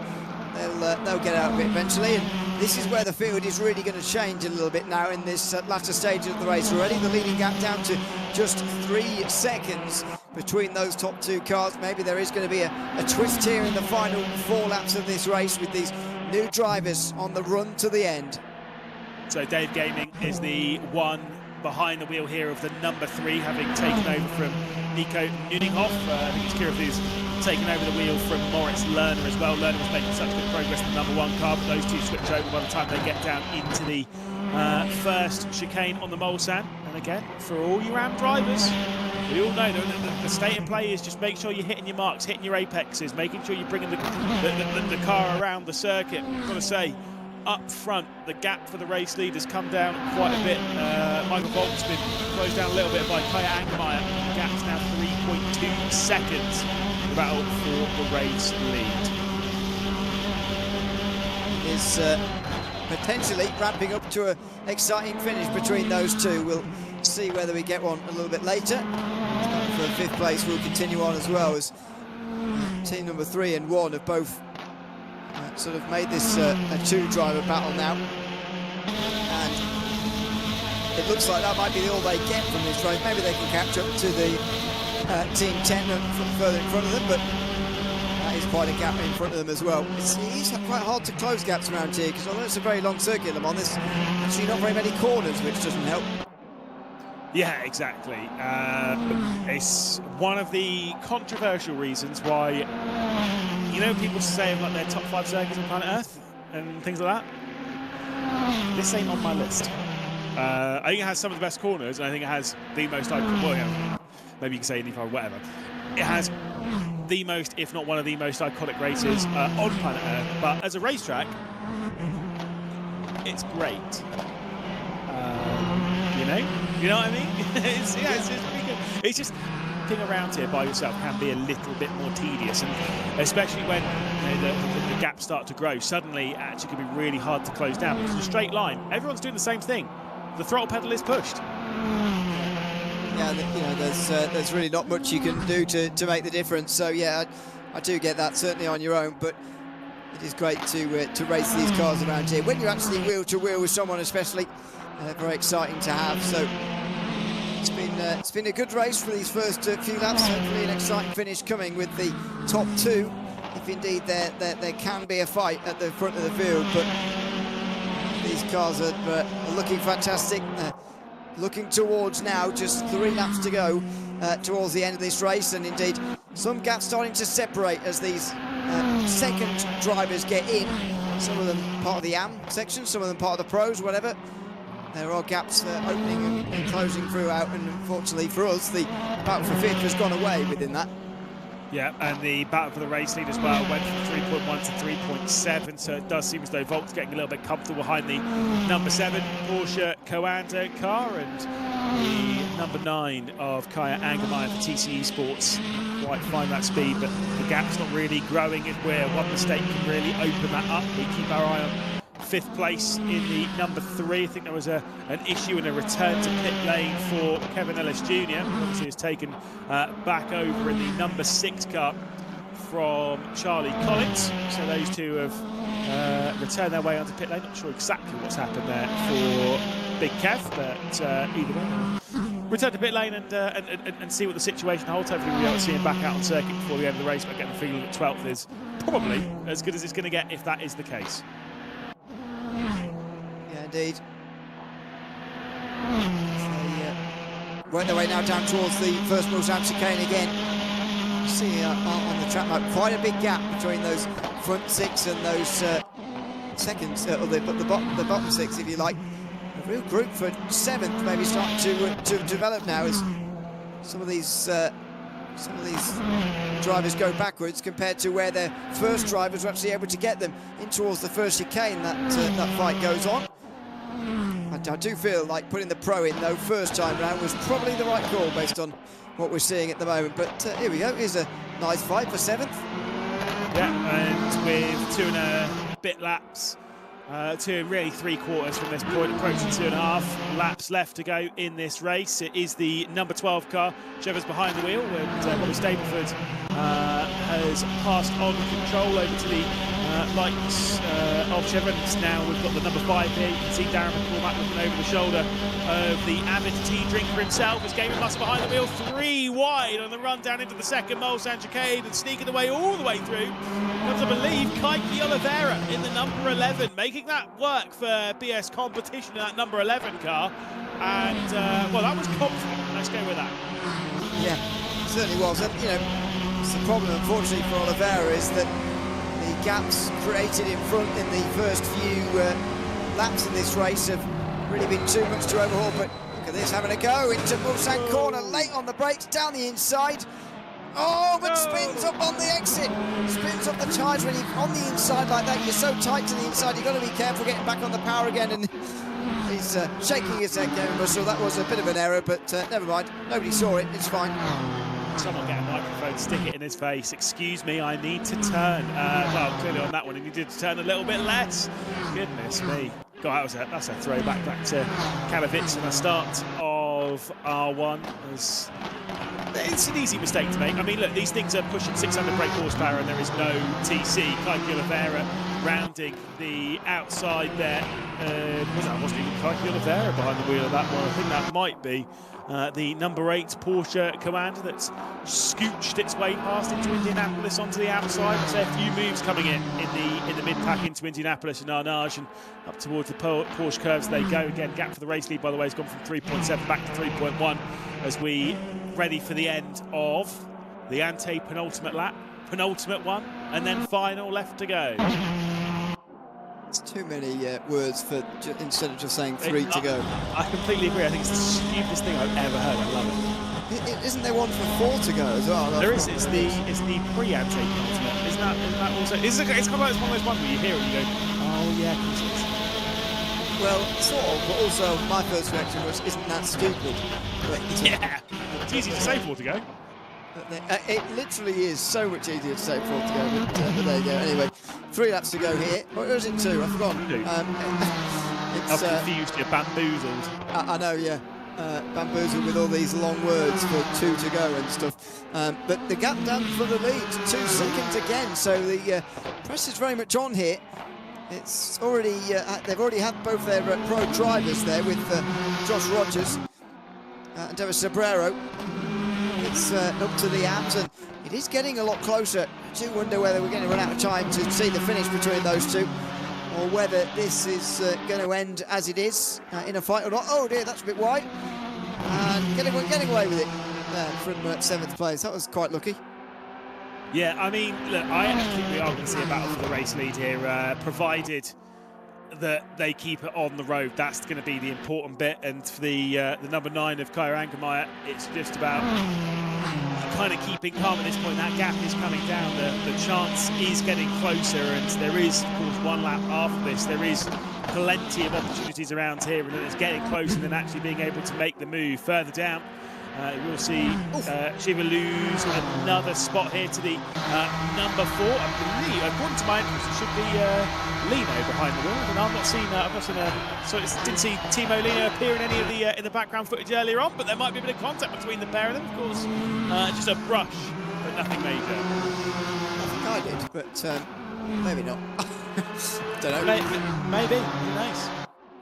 they'll get out of it eventually. And this is where the field is really going to change a little bit now in this latter stage of the race already. The leading gap down to just 3 seconds between those top 2 cars. Maybe there is going to be a twist here in the final 4 laps of this race with these new drivers on the run to the end. So Dave Gaming is the one behind the wheel here of the number 3, having taken over from Nico Nuningoff. I think it's curious who's taken over the wheel from Moritz Lerner as well. Lerner was making such good progress in the number 1 car, but those two switch over by the time they get down into the first chicane on the Mulsanne. And again, for all you Ram drivers, we all know the state of play is just make sure you're hitting your marks, hitting your apexes, making sure you're bringing the car around the circuit. I've got to say, up front, the gap for the race lead has come down quite a bit. Michael Bolton's been closed down a little bit by Kaya Angermeyer. The gap's now 3.2 seconds. The battle for the race lead is potentially ramping up to an exciting finish between those two. We'll see whether we get one a little bit later. For 5th place, we'll continue on as well, as team number 3 and 1 have both sort of made this a 2-driver battle now, and it looks like that might be all they get from this race. Maybe they can catch up to the team 10 further in front of them, but that is quite a gap in front of them as well. It's quite hard to close gaps around here because although it's a very long circuit, I'm on this, actually not very many corners, which doesn't help. Yeah, exactly. It's one of the controversial reasons why you know, people say of like their top 5 circuits on planet Earth and things like that. This ain't on my list. I think it has some of the best corners, and I think it has the most iconic. Well, yeah, maybe you can say Indy 5 or whatever. It has the most, if not one of the most iconic races on planet Earth. But as a racetrack, it's great. You know what I mean? It's pretty good. It's just being around here by yourself can be a little bit more tedious, and especially when the gaps start to grow. Suddenly, it actually can be really hard to close down because it's a straight line. Everyone's doing the same thing. The throttle pedal is pushed. Yeah, you know, there's really not much you can do to make the difference. So yeah, I do get that, certainly on your own, but it is great to race these cars around here when you're actually wheel to wheel with someone, especially. Very exciting to have. So it's been a good race for these first few laps. Hopefully an exciting finish coming with the top 2, if indeed there can be a fight at the front of the field. But these cars are looking fantastic. Looking towards now just 3 laps to go towards the end of this race, and indeed some gaps starting to separate as these second drivers get in. Some of them part of the AM section, some of them part of the pros, whatever. There are gaps opening and closing throughout, and unfortunately for us, the battle for 5th has gone away within that. Yeah, and the battle for the race lead as well went from 3.1 to 3.7, so it does seem as though Volk's getting a little bit comfortable behind the number 7 Porsche Coanda car, and the number 9 of Kaya Angermeyer for TCE Sports quite find that speed, but the gap's not really growing, and where one mistake can really open that up. We keep our eye on 5th place in the number 3. I think there was an issue in a return to pit lane for Kevin Ellis Jr. Obviously, it's taken back over in the number 6 car from Charlie Collins. So those two have returned their way onto pit lane. Not sure exactly what's happened there for Big Kev, but either way, return to pit lane and see what the situation holds. Hopefully we'll be able to see him back out on circuit before the end of the race, but I get the feeling that 12th is probably as good as it's going to get if that is the case. Yeah, indeed. Work their way now down towards the first Mulsanne chicane again. You see on the track map quite a big gap between those front 6 and those seconds, or the bottom 6, if you like. A real group for 7th maybe starting to develop now as some of these drivers go backwards compared to where their first drivers were actually able to get them in towards the first chicane. That fight goes on. I do feel like putting the pro in though first time round was probably the right call based on what we're seeing at the moment. But here we go. Here's a nice fight for 7th. Yeah, and with 2 and a bit laps. 2 really 3/4 from this point, approaching 2.5 laps left to go in this race. It is the number 12 car. Chever's behind the wheel, and Bobby Stapleford has passed on control over to the likes of Chever. Now we've got the number 5 here. You can see Darren McCormack looking over the shoulder of the avid tea drinker himself as Gavin Musser behind the wheel, 3 wide on the run down into the second Mulsanne chicane, and sneaking away all the way through comes, I believe, Kaiki Oliveira in the number 11, making that work for BS competition in that number 11 car. And well, that was confident. Let's go with that. Yeah, it certainly was. And you know, it's the problem, unfortunately, for Oliveira is that the gaps created in front in the first few laps in this race have really been too much to overhaul. But look at this, having a go into Mulsanne corner, late on the brakes, down the inside. Oh, but spins up on the exit. Spins up the tyres when you're on the inside like that. You're so tight to the inside, you've got to be careful getting back on the power again. And he's shaking his head, Gavin Russell. That was a bit of an error, but never mind. Nobody saw it. It's fine. Someone get a microphone, stick it in his face. Excuse me, I need to turn. Well, clearly on that one, he needed to turn a little bit less. Goodness me. God, that's a throwback back to Katowice and the start of R1. It's an easy mistake to make. I mean, look, these things are pushing 600 brake horsepower and there is no TC. Kaiki Oliveira rounding the outside there. Wasn't even Kaiki Oliveira behind the wheel of that one. I think that might be the number 8 Porsche Commander that's scooched its way past into Indianapolis onto the outside. There's a few moves coming in the mid-pack into Indianapolis and Arnage, and up towards the Porsche curves they go. Again, gap for the race lead, by the way, has gone from 3.7 back to 3.1 as we ready for the end of the ante-penultimate lap, penultimate one, and then final left to go. It's too many words for instead of just saying 3 to go. I completely agree. I think it's the stupidest thing I've ever heard. I love it. Isn't there one for 4 to go as well? There is. It's the pre-ante penultimate. Isn't that also? It's kind of like one of those ones where you hear it and you go, oh yeah, of course it is. Well, sort of, but also my first reaction was, isn't that stupid? But, yeah, it's easy to say 4 to go. It literally is so much easier to say 4 to go, but there you go. Anyway, 3 laps to go here. Or is it 2? I've forgotten. 2. I'm confused, you're bamboozled. I know, yeah. Bamboozled with all these long words for 2 to go and stuff. But the gap down for the lead, 2 seconds again. So the press is very much on here. It's already they've already had both their pro drivers there with Josh Rogers and David Sobrero. It's up to the abs, and it is getting a lot closer. I do wonder whether we're going to run out of time to see the finish between those two, or whether this is going to end as it is in a fight or not. Oh dear, that's a bit wide, and getting away with it from 7th place. That was quite lucky. Yeah, I mean, look, I actually think we are going to see a battle for the race lead here, provided that they keep it on the road. That's going to be the important bit. And for the number 9 of Kaya Angermeyer, it's just about kind of keeping calm at this point. That gap is coming down. The chance is getting closer, and there is, of course, 1 lap after this. There is plenty of opportunities around here, and it's getting closer than actually being able to make the move further down. We'll see Shiva lose another spot here to the number 4. I believe, according to my interest, it should be Lino behind the wheel. And I've not seen didn't see Timo Lino appear in any of the in the background footage earlier on, but there might be a bit of contact between the pair of them. Of course, just a brush, but nothing major. I think I did, but maybe not. Don't know. Maybe. Who knows?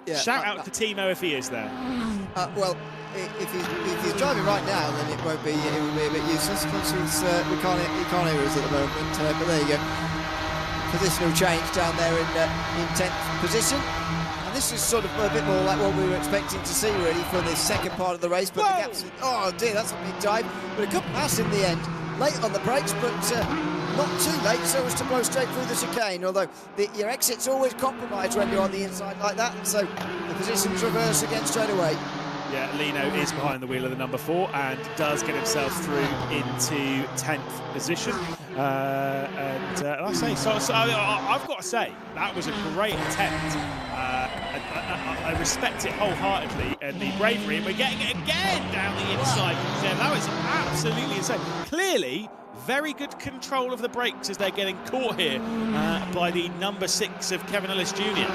Yeah, Shout out to Timo if he is there. Well, if he's driving right now, then it would be a bit useless because he can't hear us at the moment. But there you go. Positional change down there in 10th position. And this is sort of a bit more like what we were expecting to see really for the second part of the race. But the gaps, oh dear, that's a big dive. But a good pass in the end. Late on the brakes, but not too late so as to blow straight through the chicane. Although your exit's always compromised when you're on the inside like that. So the position's reversed again straight away. Yeah, Lino is behind the wheel of the number 4 and does get himself through into 10th position. I've got to say, that was a great attempt. I respect it wholeheartedly and the bravery, and we're getting it again down the inside. Yeah, that was absolutely insane. Clearly, very good control of the brakes as they're getting caught here by the number 6 of Kevin Ellis Jr.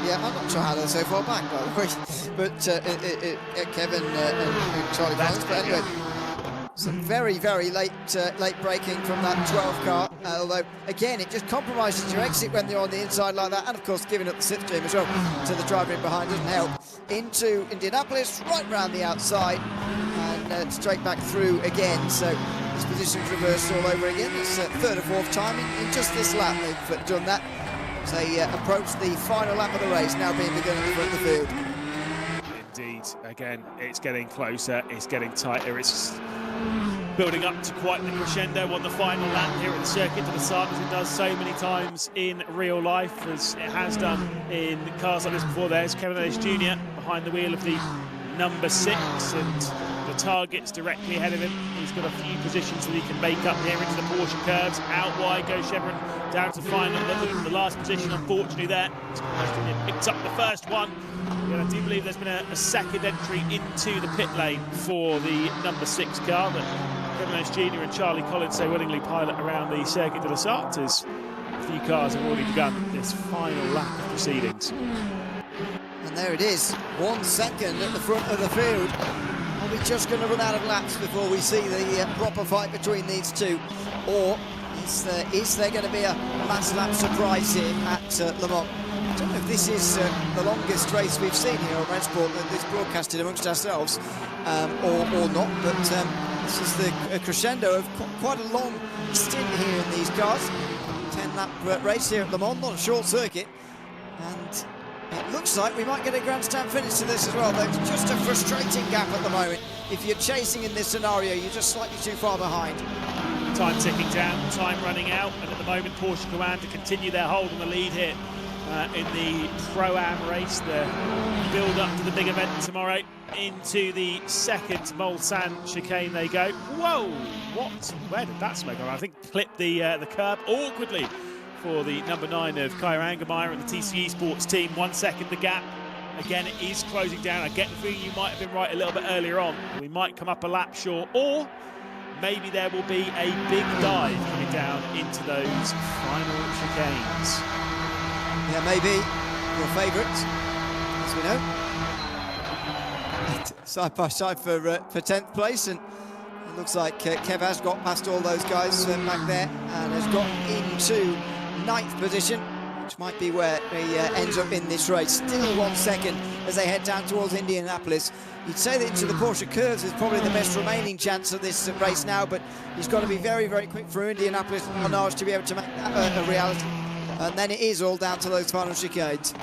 Yeah, I'm not sure how they're so far back, by the way. But Kevin and Charlie Collins. But anyway, some very, very late braking from that 12 car. Although, again, it just compromises your exit when they're on the inside like that. And, of course, giving up the slipstream as well to the driver in behind doesn't help. Into Indianapolis, right round the outside. And straight back through again. So this position's reversed all over again. It's 3rd or 4th time in just this lap they've done that. They approach the final lap of the race, now being begun in front of the field. Indeed, again, it's getting closer, it's getting tighter, it's building up to quite the crescendo on the final lap here at the circuit to the start, as it does so many times in real life, as it has done in cars like this before. There's Kevin Ellis Jr. behind the wheel of the number 6, and the target's directly ahead of him. He's got a few positions that he can make up here into the Porsche curves. Out wide goes Chevron down to the final, the last position, unfortunately, there. Picks up the first one. And I do believe there's been a second entry into the pit lane for the number 6 car, but Kevin Ellis Jr. and Charlie Collins so willingly pilot around the circuit to the start as a few cars have already begun this final lap of proceedings. And there it is, 1 second at the front of the field. Are we just going to run out of laps before we see the proper fight between these two? Or is there going to be a last lap surprise here at Le Mans? I don't know if this is the longest race we've seen here on RENNSPORT that's broadcasted amongst ourselves, or not, but this is the crescendo of quite a long stint here in these cars. 10-lap race here at Le Mans, not a short circuit, and it looks like we might get a grandstand finish to this as well. There's just a frustrating gap at the moment if you're chasing in this scenario, you're just slightly too far behind. Time ticking down, time running out, and at the moment Porsche Cayenne to continue their hold on the lead here in the Pro-Am race, the build-up to the big event tomorrow. Into the second Mulsanne chicane they go. Whoa! What? Where did that smoke go? I think clipped the curb awkwardly for the number 9 of Kaya Angermeyer and the TCE Sports team. 1 second the gap. Again, it is closing down. I get the feeling you might have been right a little bit earlier on. We might come up a lap short, or maybe there will be a big dive coming down into those final chicanes. Yeah, maybe your favourites, as we know. Side by side for 10th place, and it looks like Kev has got past all those guys back there and has got into 9th position, which might be where he ends up in this race. Still 1 second as they head down towards Indianapolis. You'd say that into the Porsche curves is probably the best remaining chance of this race now, but he's got to be very, very quick for Indianapolis Menage to be able to make that a reality. And then it is all down to those final chicanes.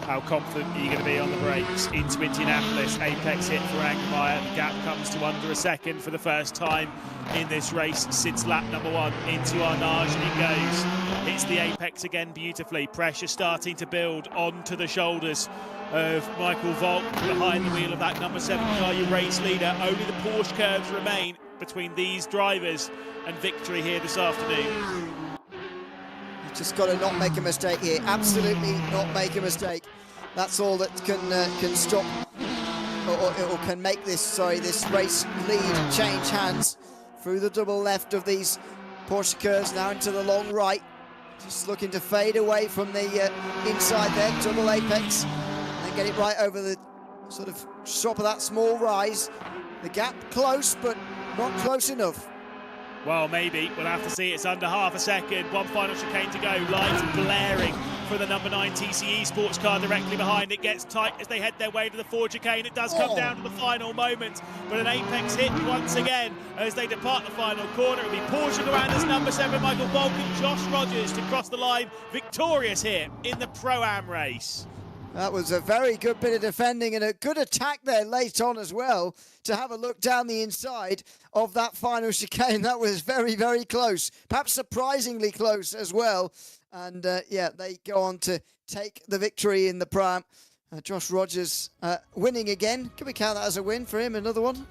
How confident are you going to be on the brakes into Indianapolis? Apex hit for Angermeyer. The gap comes to under a second for the first time in this race since lap number 1 into Arnage, and it goes. Hits the apex again beautifully. Pressure starting to build onto the shoulders of Michael Volk behind the wheel of that number 7 car, your race leader. Only the Porsche curves remain between these drivers and victory here this afternoon. Just got to not make a mistake here. Absolutely not make a mistake. That's all that can stop or can make this race lead change hands through the double left of these Porsche curves now into the long right. Just looking to fade away from the inside there, double apex, and get it right over the sort of top of that small rise. The gap close, but not close enough. Well, maybe. We'll have to see. It's under half a second. One final chicane to go. Lights blaring for the number 9 TCE Sports car directly behind. It gets tight as they head their way to the 4 chicane. It does come down to the final moment, but an apex hit once again as they depart the final corner. It'll be Porsche Cayenne's number 7, Michael Volk, and Josh Rogers to cross the line victorious here in the Pro-Am race. That was a very good bit of defending and a good attack there late on as well to have a look down the inside of that final chicane. That was very, very close, perhaps surprisingly close as well. And yeah, they go on to take the victory in the Pro-Am. Josh Rogers winning again. Can we count that as a win for him? Another one?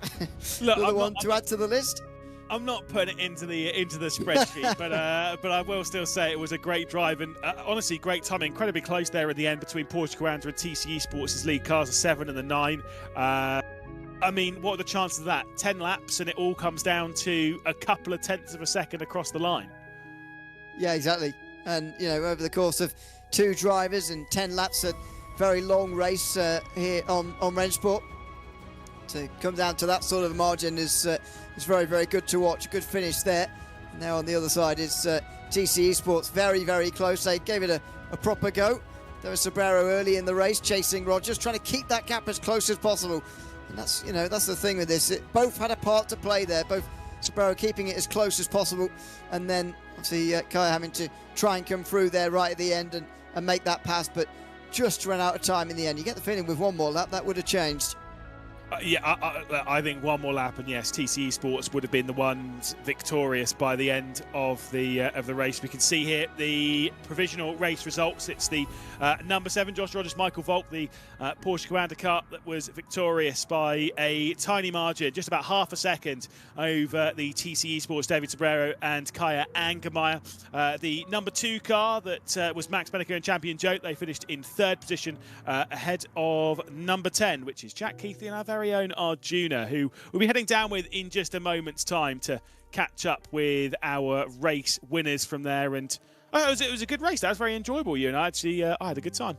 Look, Another one to add to the list? I'm not putting it into the spreadsheet, but I will still say it was a great drive and honestly great timing. Incredibly close there at the end between Porsche Cayenne and TCE Sports' lead cars, the 7 and the 9. I mean, what are the chances of that? 10 laps and it all comes down to a couple of tenths of a second across the line. Yeah, exactly. And you know, over the course of 2 drivers and 10 laps, a very long race here on RENNSPORT. To come down to that sort of margin is very, very good to watch. Good finish there. Now on the other side is TCE Sports, very, very close. They gave it a proper go. There was Sobrero early in the race chasing Rogers, trying to keep that gap as close as possible. And that's, you know, that's the thing with this. Both had a part to play there. Both Sobrero keeping it as close as possible, and then obviously Kaya having to try and come through there right at the end and make that pass, but just ran out of time in the end. You get the feeling with one more lap that would have changed. I think one more lap, and yes, TCE Sports would have been the ones victorious by the end of the race. We can see here the provisional race results. It's the number 7, Josh Rogers, Michael Volk, the Porsche Cayenne car that was victorious by a tiny margin, just about half a second over the TCE Sports, David Sobrero and Kaya Angermeyer. The number 2 car that was Max Benneker and Champion Joe, they finished in 3rd position ahead of number 10, which is Jack Keithley and our very own Arjuna, who we'll be heading down with in just a moment's time to catch up with our race winners from there. And it was a good race. That was very enjoyable. You and I actually, I had a good time.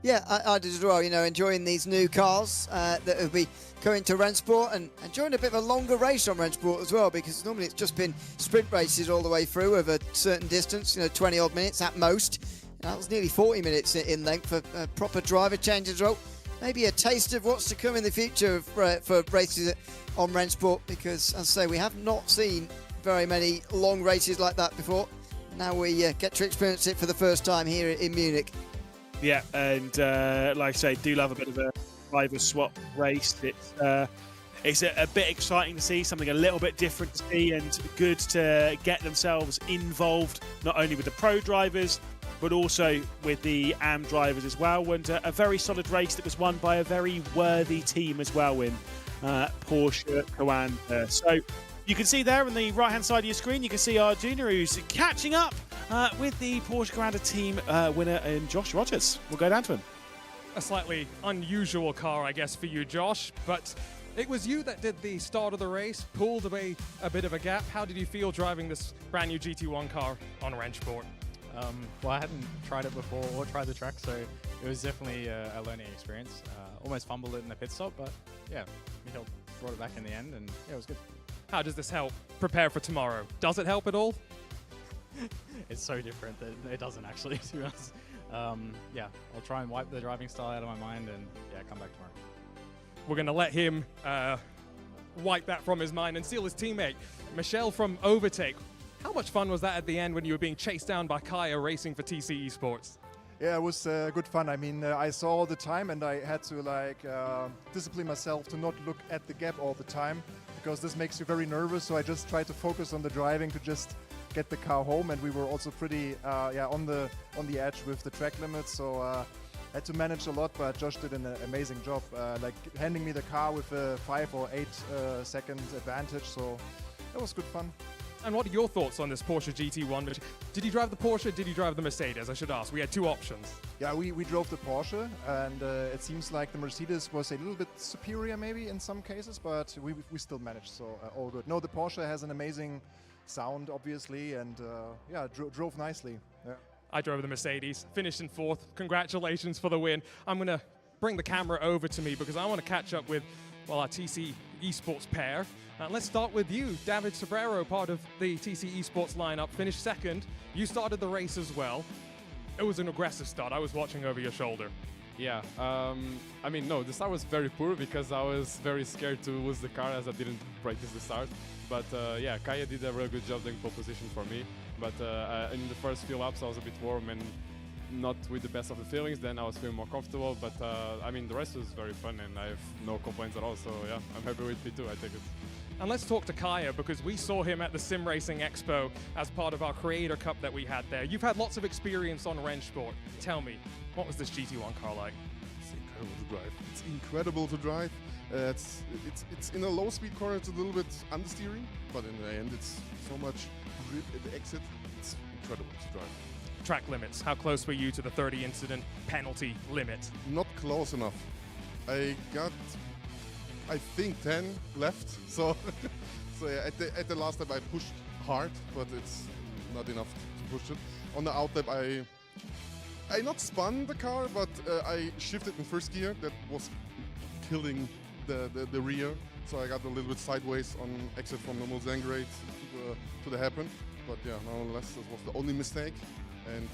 Yeah, I did as well. You know, enjoying these new cars that will be coming to RENNSPORT, and enjoying a bit of a longer race on RENNSPORT as well, because normally it's just been sprint races all the way through of a certain distance, you know, 20 odd minutes at most. That was nearly 40 minutes in length for proper driver change as well. Maybe a taste of what's to come in the future for races on RENNSPORT, because, as I say, we have not seen very many long races like that before. Now we get to experience it for the first time here in Munich. Yeah, and like I say, do love a bit of a driver swap race. it's a bit exciting to see, something a little bit different to see, and good to get themselves involved, not only with the pro drivers, but also with the AM drivers as well. And a very solid race that was won by a very worthy team as well in Porsche Coanda. So you can see there on the right-hand side of your screen, you can see our junior who's catching up with the Porsche Coanda team winner in Josh Rogers. We'll go down to him. A slightly unusual car, I guess, for you, Josh, but it was you that did the start of the race, pulled away a bit of a gap. How did you feel driving this brand new GT1 car on RENNSPORT? Well, I hadn't tried it before or tried the track, so it was definitely a learning experience. Almost fumbled it in the pit stop, but yeah, Michael brought it back in the end, and yeah, it was good. How does this help prepare for tomorrow? Does it help at all? It's so different that it doesn't actually, to be honest. Yeah, I'll try and wipe the driving style out of my mind and yeah, come back tomorrow. We're going to let him wipe that from his mind and steal his teammate, Michelle from Overtake. How much fun was that at the end when you were being chased down by Kaya racing for TC Esports? Yeah, it was good fun. I mean, I saw all the time, and I had to like discipline myself to not look at the gap all the time, because this makes you very nervous. So I just tried to focus on the driving to just get the car home, and we were also pretty on the edge with the track limits. So I had to manage a lot, but Josh did an amazing job, like handing me the car with a 5 or 8 second advantage. So it was good fun. And what are your thoughts on this Porsche GT1? Did you drive the Porsche? Did you drive the Mercedes? I should ask. We had two options. Yeah, we drove the Porsche, and it seems like the Mercedes was a little bit superior maybe in some cases, but we still managed, so all good. No, the Porsche has an amazing sound, obviously, and yeah, drove nicely. Yeah. I drove the Mercedes, finished in 4th. Congratulations for the win. I'm going to bring the camera over to me because I want to catch up with, well, our TC Esports pair. Let's start with you, David Sobrero, part of the TC Esports lineup, finished 2nd. You started the race as well. It was an aggressive start. I was watching over your shoulder. Yeah, I mean, no, the start was very poor because I was very scared to lose the car as I didn't practice the start. But yeah, Kaya did a really good job doing pole position for me. But in the first few laps, I was a bit warm and not with the best of the feelings. Then I was feeling more comfortable. But I mean, the rest was very fun and I have no complaints at all. So yeah, I'm happy with P2, I take it. And let's talk to Kaya, because we saw him at the Sim Racing Expo as part of our Creator Cup that we had there. You've had lots of experience on RENNSPORT. Tell me, what was this GT1 car like? It's incredible to drive. It's incredible to drive. It's in a low-speed corner. It's a little bit understeering, but in the end, it's so much grip at the exit. It's incredible to drive. Track limits. How close were you to the 30 incident penalty limit? Not close enough. I got, I think, 10 left. So, so yeah, at the last lap I pushed hard, but it's not enough to push it. On the out lap I not spun the car, but I shifted in first gear. That was killing the rear. So I got a little bit sideways on exit from the Mulsanne grade to the hairpin. But yeah, nonetheless, this was the only mistake, and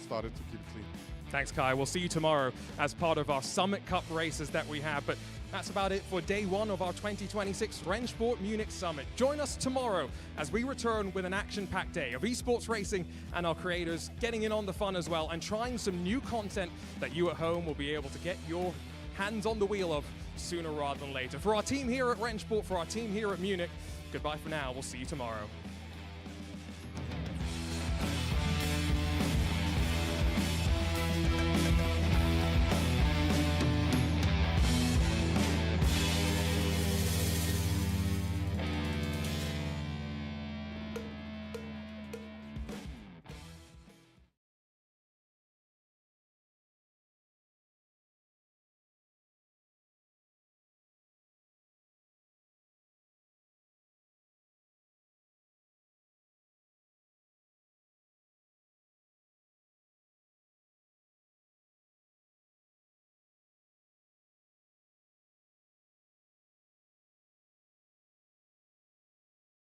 started to keep it clean. Thanks, Kai. We'll see you tomorrow as part of our Summit Cup races that we have. But that's about it for day 1 of our 2026 RENNSPORT Munich Summit. Join us tomorrow as we return with an action-packed day of esports racing and our creators getting in on the fun as well and trying some new content that you at home will be able to get your hands on the wheel of sooner rather than later. For our team here at RENNSPORT, for our team here at Munich, goodbye for now. We'll see you tomorrow.